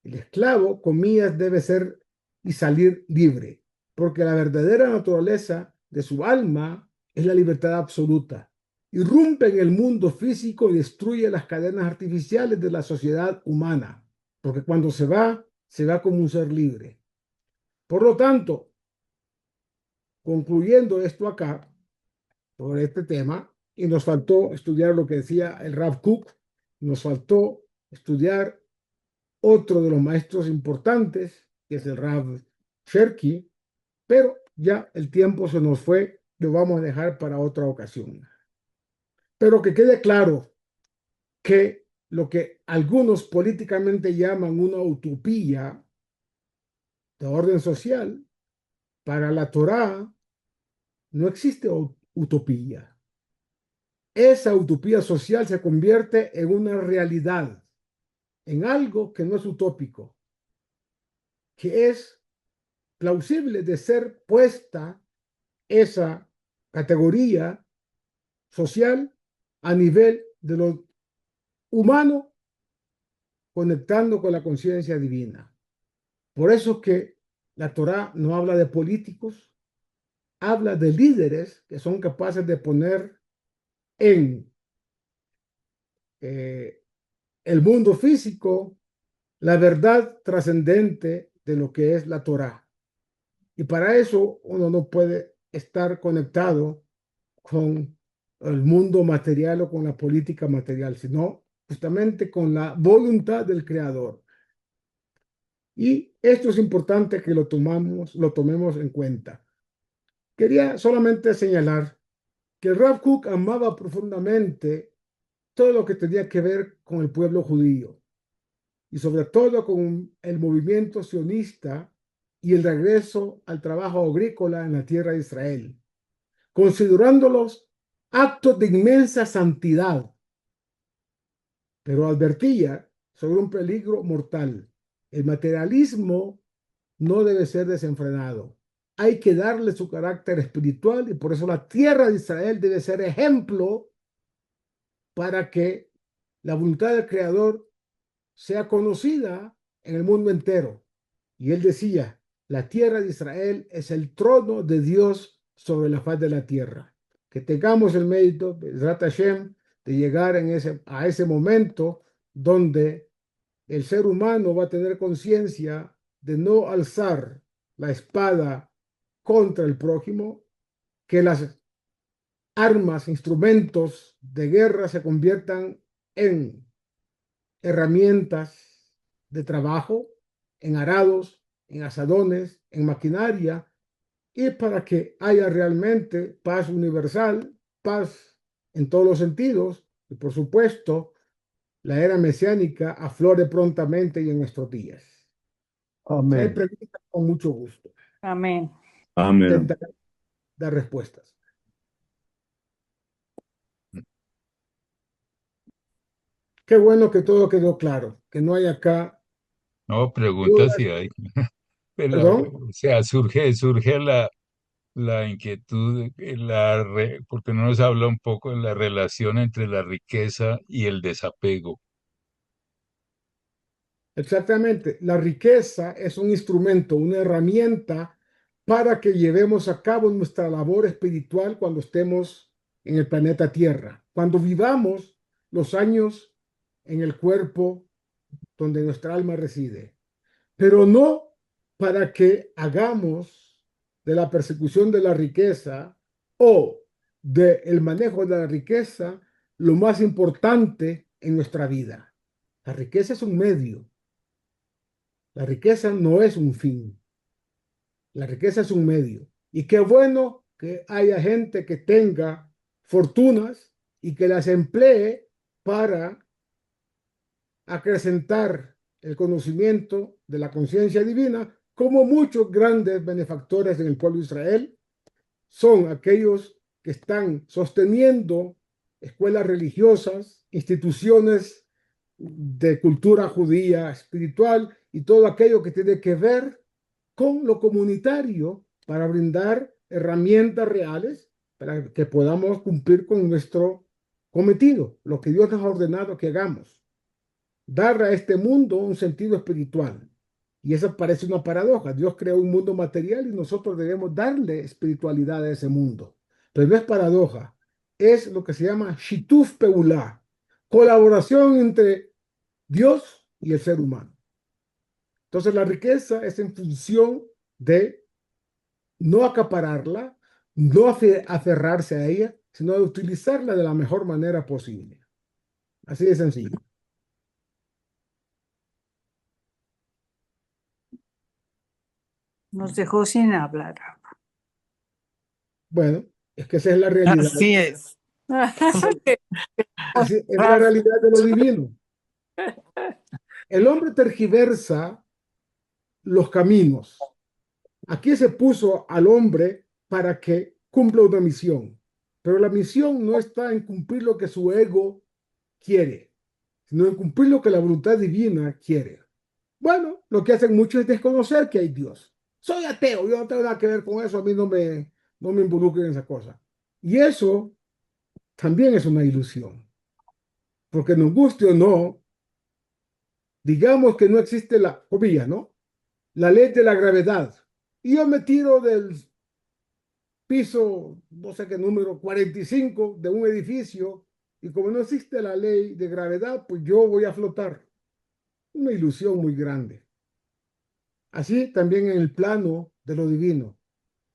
Speaker 3: El esclavo, comillas, debe ser y salir libre, porque la verdadera naturaleza de su alma es la libertad absoluta. Irrumpe en el mundo físico y destruye las cadenas artificiales de la sociedad humana, porque cuando se va como un ser libre. Por lo tanto, concluyendo esto acá, sobre este tema, y nos faltó estudiar lo que decía el Rav Kook, nos faltó estudiar otro de los maestros importantes, que es el Rav Cherky, pero ya el tiempo se nos fue, lo vamos a dejar para otra ocasión. Pero que quede claro que lo que algunos políticamente llaman una utopía de orden social, para la Torá no existe utopía. Esa utopía social se convierte en una realidad, en algo que no es utópico, que es plausible de ser puesta esa categoría social a nivel de lo humano, conectando con la conciencia divina. Por eso que la Torá no habla de políticos, habla de líderes que son capaces de poner en el mundo físico la verdad trascendente de lo que es la Torá. Y para eso uno no puede estar conectado con el mundo material o con la política material, sino justamente con la voluntad del Creador. Y esto es importante que lo tomemos en cuenta. Quería solamente señalar que el Rav Kook amaba profundamente todo lo que tenía que ver con el pueblo judío y sobre todo con el movimiento sionista y el regreso al trabajo agrícola en la tierra de Israel, considerándolos actos de inmensa santidad, pero advertía sobre un peligro mortal. El materialismo no debe ser desenfrenado. Hay que darle su carácter espiritual y por eso la tierra de Israel debe ser ejemplo para que la voluntad del Creador sea conocida en el mundo entero. Y él decía, la tierra de Israel es el trono de Dios sobre la faz de la tierra. Que tengamos el mérito, Bezrat Hashem, de llegar a ese momento donde el ser humano va a tener conciencia de no alzar la espada contra el prójimo, que las armas, instrumentos de guerra se conviertan en herramientas de trabajo, en arados, en asadones, en maquinaria, y para que haya realmente paz universal, paz en todos los sentidos y, por supuesto, la era mesiánica aflore prontamente y en nuestros días. Si hay
Speaker 4: Amén.
Speaker 3: preguntas, con mucho gusto.
Speaker 5: Amén.
Speaker 4: Amén.
Speaker 3: Intentaré dar respuestas. Qué bueno que todo quedó claro, que no hay acá
Speaker 6: No, preguntas
Speaker 3: dudas.
Speaker 6: si hay.
Speaker 3: ¿Perdón?
Speaker 6: O sea, surge la inquietud, porque no nos habla un poco de la relación entre la riqueza y el desapego.
Speaker 3: Exactamente. La riqueza es un instrumento, una herramienta para que llevemos a cabo nuestra labor espiritual cuando estemos en el planeta Tierra, cuando vivamos los años en el cuerpo donde nuestra alma reside, pero no para que hagamos de la persecución de la riqueza o del manejo de la riqueza lo más importante en nuestra vida. La riqueza es un medio. La riqueza no es un fin, la riqueza es un medio. Y qué bueno que haya gente que tenga fortunas y que las emplee para acrecentar el conocimiento de la conciencia divina, como muchos grandes benefactores en el pueblo de Israel son aquellos que están sosteniendo escuelas religiosas, instituciones de cultura judía espiritual y todo aquello que tiene que ver con lo comunitario para brindar herramientas reales para que podamos cumplir con nuestro cometido, lo que Dios nos ha ordenado que hagamos, dar a este mundo un sentido espiritual. Y eso parece una paradoja. Dios creó un mundo material y nosotros debemos darle espiritualidad a ese mundo. Pero no es paradoja, es lo que se llama Shituf Peulah, colaboración entre Dios y el ser humano. Entonces la riqueza es en función de no acapararla, no aferrarse a ella, sino de utilizarla de la mejor manera posible. Así de sencillo.
Speaker 5: Nos dejó sin hablar.
Speaker 3: Bueno, es que esa es la realidad.
Speaker 7: Así es.
Speaker 3: Es la realidad de lo divino. El hombre tergiversa los caminos. Aquí se puso al hombre para que cumpla una misión, pero la misión no está en cumplir lo que su ego quiere, sino en cumplir lo que la voluntad divina quiere. Bueno, lo que hacen muchos es desconocer que hay Dios. Soy ateo, yo no tengo nada que ver con eso, a mí no me involucro en esa cosa. Y eso también es una ilusión, porque nos guste o no, digamos que no existe la, comillas, ¿no? La ley de la gravedad. Y yo me tiro del piso, no sé qué número, 45 de un edificio, y como no existe la ley de gravedad, pues yo voy a flotar. Una ilusión muy grande. Así también en el plano de lo divino.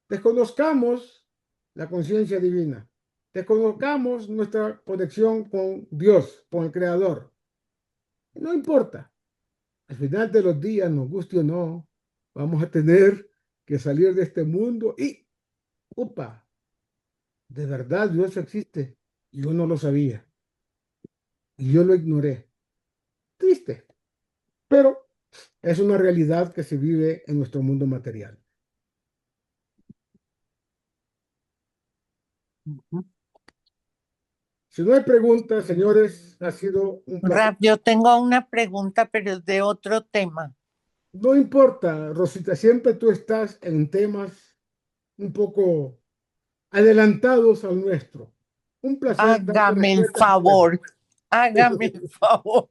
Speaker 3: Desconozcamos la conciencia divina. Desconozcamos nuestra conexión con Dios, con el Creador. No importa. Al final de los días, nos guste o no, vamos a tener que salir de este mundo y, upa, de verdad Dios existe. Yo no lo sabía y yo lo ignoré. Triste, pero es una realidad que se vive en nuestro mundo material. Si no hay preguntas, señores, ha sido un placer.
Speaker 7: Raf, yo tengo una pregunta, pero es de otro tema.
Speaker 3: No importa, Rosita, siempre tú estás en temas un poco adelantados al nuestro. Un placer.
Speaker 7: Hágame el favor, hágame el favor.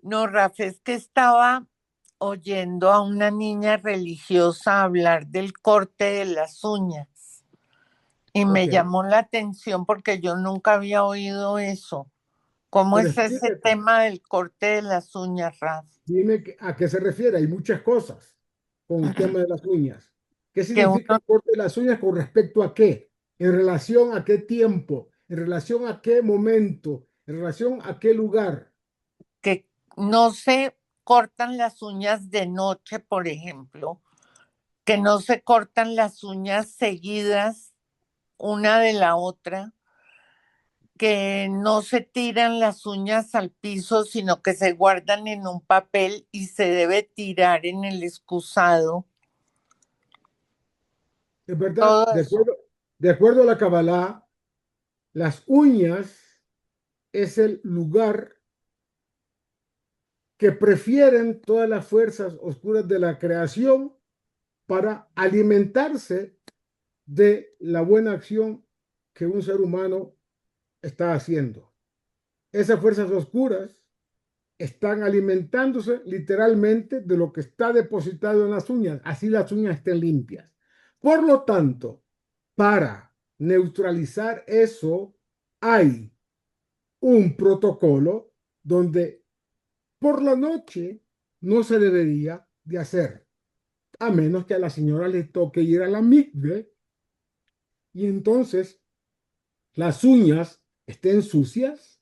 Speaker 7: No, Raf, es que estaba oyendo a una niña religiosa hablar del corte de las uñas y me
Speaker 3: Ok.
Speaker 7: llamó la atención porque yo nunca había oído eso. ¿Cómo
Speaker 3: Pero
Speaker 7: es ese
Speaker 3: explícate.
Speaker 7: tema del corte de las uñas, Raf?
Speaker 3: Dime a qué se refiere. Hay muchas cosas con el tema de las uñas. ¿Qué
Speaker 7: Que
Speaker 3: significa
Speaker 7: uno,
Speaker 3: el corte de las uñas con respecto a qué? ¿En relación a qué tiempo? ¿En relación a qué momento? ¿En relación a qué lugar?
Speaker 7: que no se cortan las uñas de noche, por ejemplo, que no se cortan las uñas seguidas una de la otra, que no se tiran las uñas al piso, sino que se guardan en un papel y se debe tirar en el excusado.
Speaker 3: Es verdad,
Speaker 7: Todo eso.
Speaker 3: de acuerdo a la Kabbalah, las uñas es el lugar que prefieren todas las fuerzas oscuras de la creación para alimentarse de la buena acción que un ser humano está haciendo. Esas fuerzas oscuras están alimentándose literalmente de lo que está depositado en las uñas, así las uñas estén limpias. Por lo tanto, para neutralizar eso, hay un protocolo donde por la noche no se debería de hacer, a menos que a la señora le toque ir a la mikve y entonces las uñas estén sucias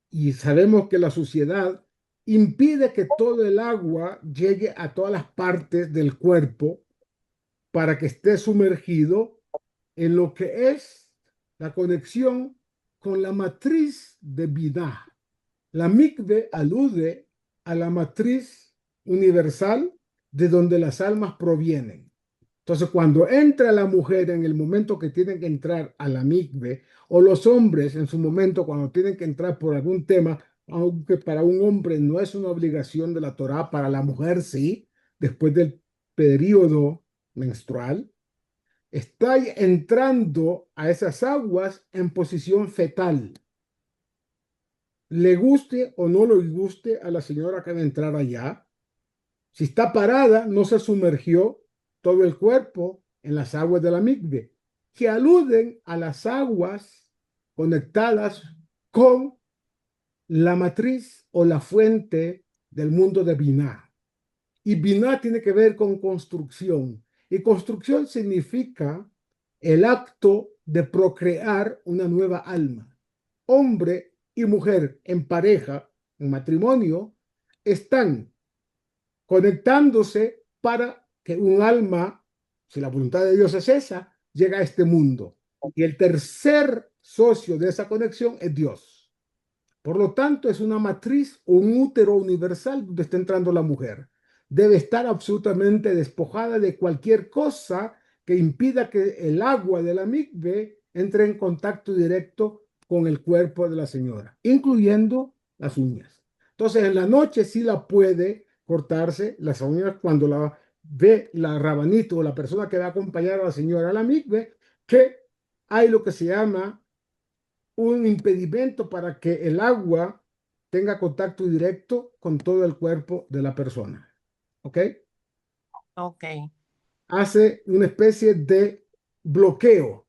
Speaker 3: y sabemos que la suciedad impide que todo el agua llegue a todas las partes del cuerpo para que esté sumergido en lo que es la conexión con la matriz de Binah. La mikve alude a la matriz universal de donde las almas provienen. Entonces, cuando entra la mujer en el momento que tienen que entrar a la mikve, o los hombres en su momento cuando tienen que entrar por algún tema, aunque para un hombre no es una obligación de la Torá, para la mujer sí, después del periodo menstrual, está entrando a esas aguas en posición fetal. Le guste o no le guste a la señora que va a entrar allá, si está parada, no se sumergió todo el cuerpo en las aguas de la mikve, que aluden a las aguas conectadas con la matriz o la fuente del mundo de Binah. Y Binah tiene que ver con construcción. Y construcción significa el acto de procrear una nueva alma. Hombre y mujer en pareja, en matrimonio, están conectándose para que un alma, si la voluntad de Dios es esa, llega a este mundo. Y el tercer socio de esa conexión es Dios. Por lo tanto, es una matriz o un útero universal donde está entrando la mujer. Debe estar absolutamente despojada de cualquier cosa que impida que el agua de la mikve entre en contacto directo con el cuerpo de la señora, incluyendo las uñas. Entonces, en la noche sí la puede cortarse las uñas cuando la ve la rabanito o la persona que va a acompañar a la señora a la mikve, que hay lo que se llama un impedimento para que el agua tenga contacto directo con todo el cuerpo de la persona. ¿Ok?
Speaker 7: Ok.
Speaker 3: Hace una especie de bloqueo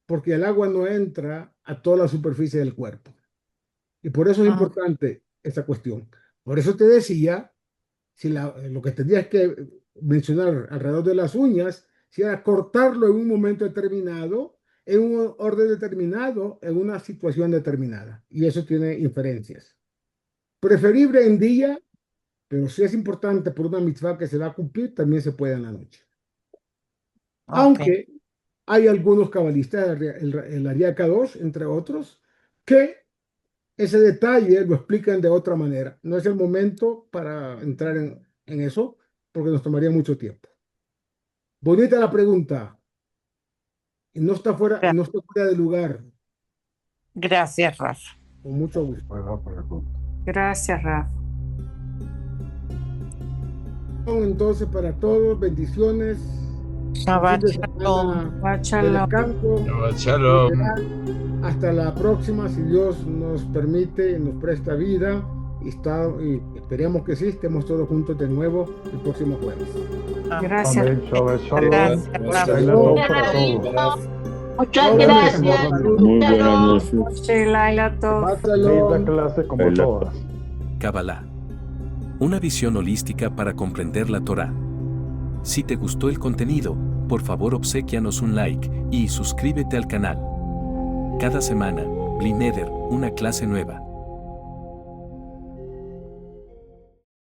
Speaker 3: porque el agua no entra a toda la superficie del cuerpo. Y por eso es importante esta cuestión. Por eso te decía, si lo que tenías que mencionar alrededor de las uñas, si era cortarlo en un momento determinado, en un orden determinado, en una situación determinada. Y eso tiene inferencias. Preferible en día, pero si es importante por una mitzvah que se va a cumplir, también se puede en la noche.
Speaker 7: Okay.
Speaker 3: Aunque hay algunos cabalistas, el Ariá Kadosh, entre otros, que ese detalle lo explican de otra manera. No es el momento para entrar en eso, porque nos tomaría mucho tiempo. Bonita la pregunta. Y no está fuera de lugar.
Speaker 7: Gracias, Rafa.
Speaker 3: Con mucho gusto.
Speaker 5: Gracias, Rafa.
Speaker 3: Entonces, para todos, bendiciones.
Speaker 7: Shabbat shalom.
Speaker 5: Shabbat shalom.
Speaker 6: Shabbat shalom.
Speaker 3: Hasta la próxima, si Dios nos permite y nos presta vida. Y esperemos que sí, estemos todos juntos de nuevo el próximo jueves.
Speaker 5: Gracias.
Speaker 4: Amén. Shabbat shalom.
Speaker 7: Gracias, Rafa.
Speaker 8: Muchas gracias.
Speaker 9: Muy buenas noches.
Speaker 5: Sheila, todos.
Speaker 4: Linda clase como todas.
Speaker 1: Kabbalah. Una visión holística para comprender la Torá. Si te gustó el contenido, por favor obséquianos un like y suscríbete al canal. Cada semana, Bli Neder, una clase nueva.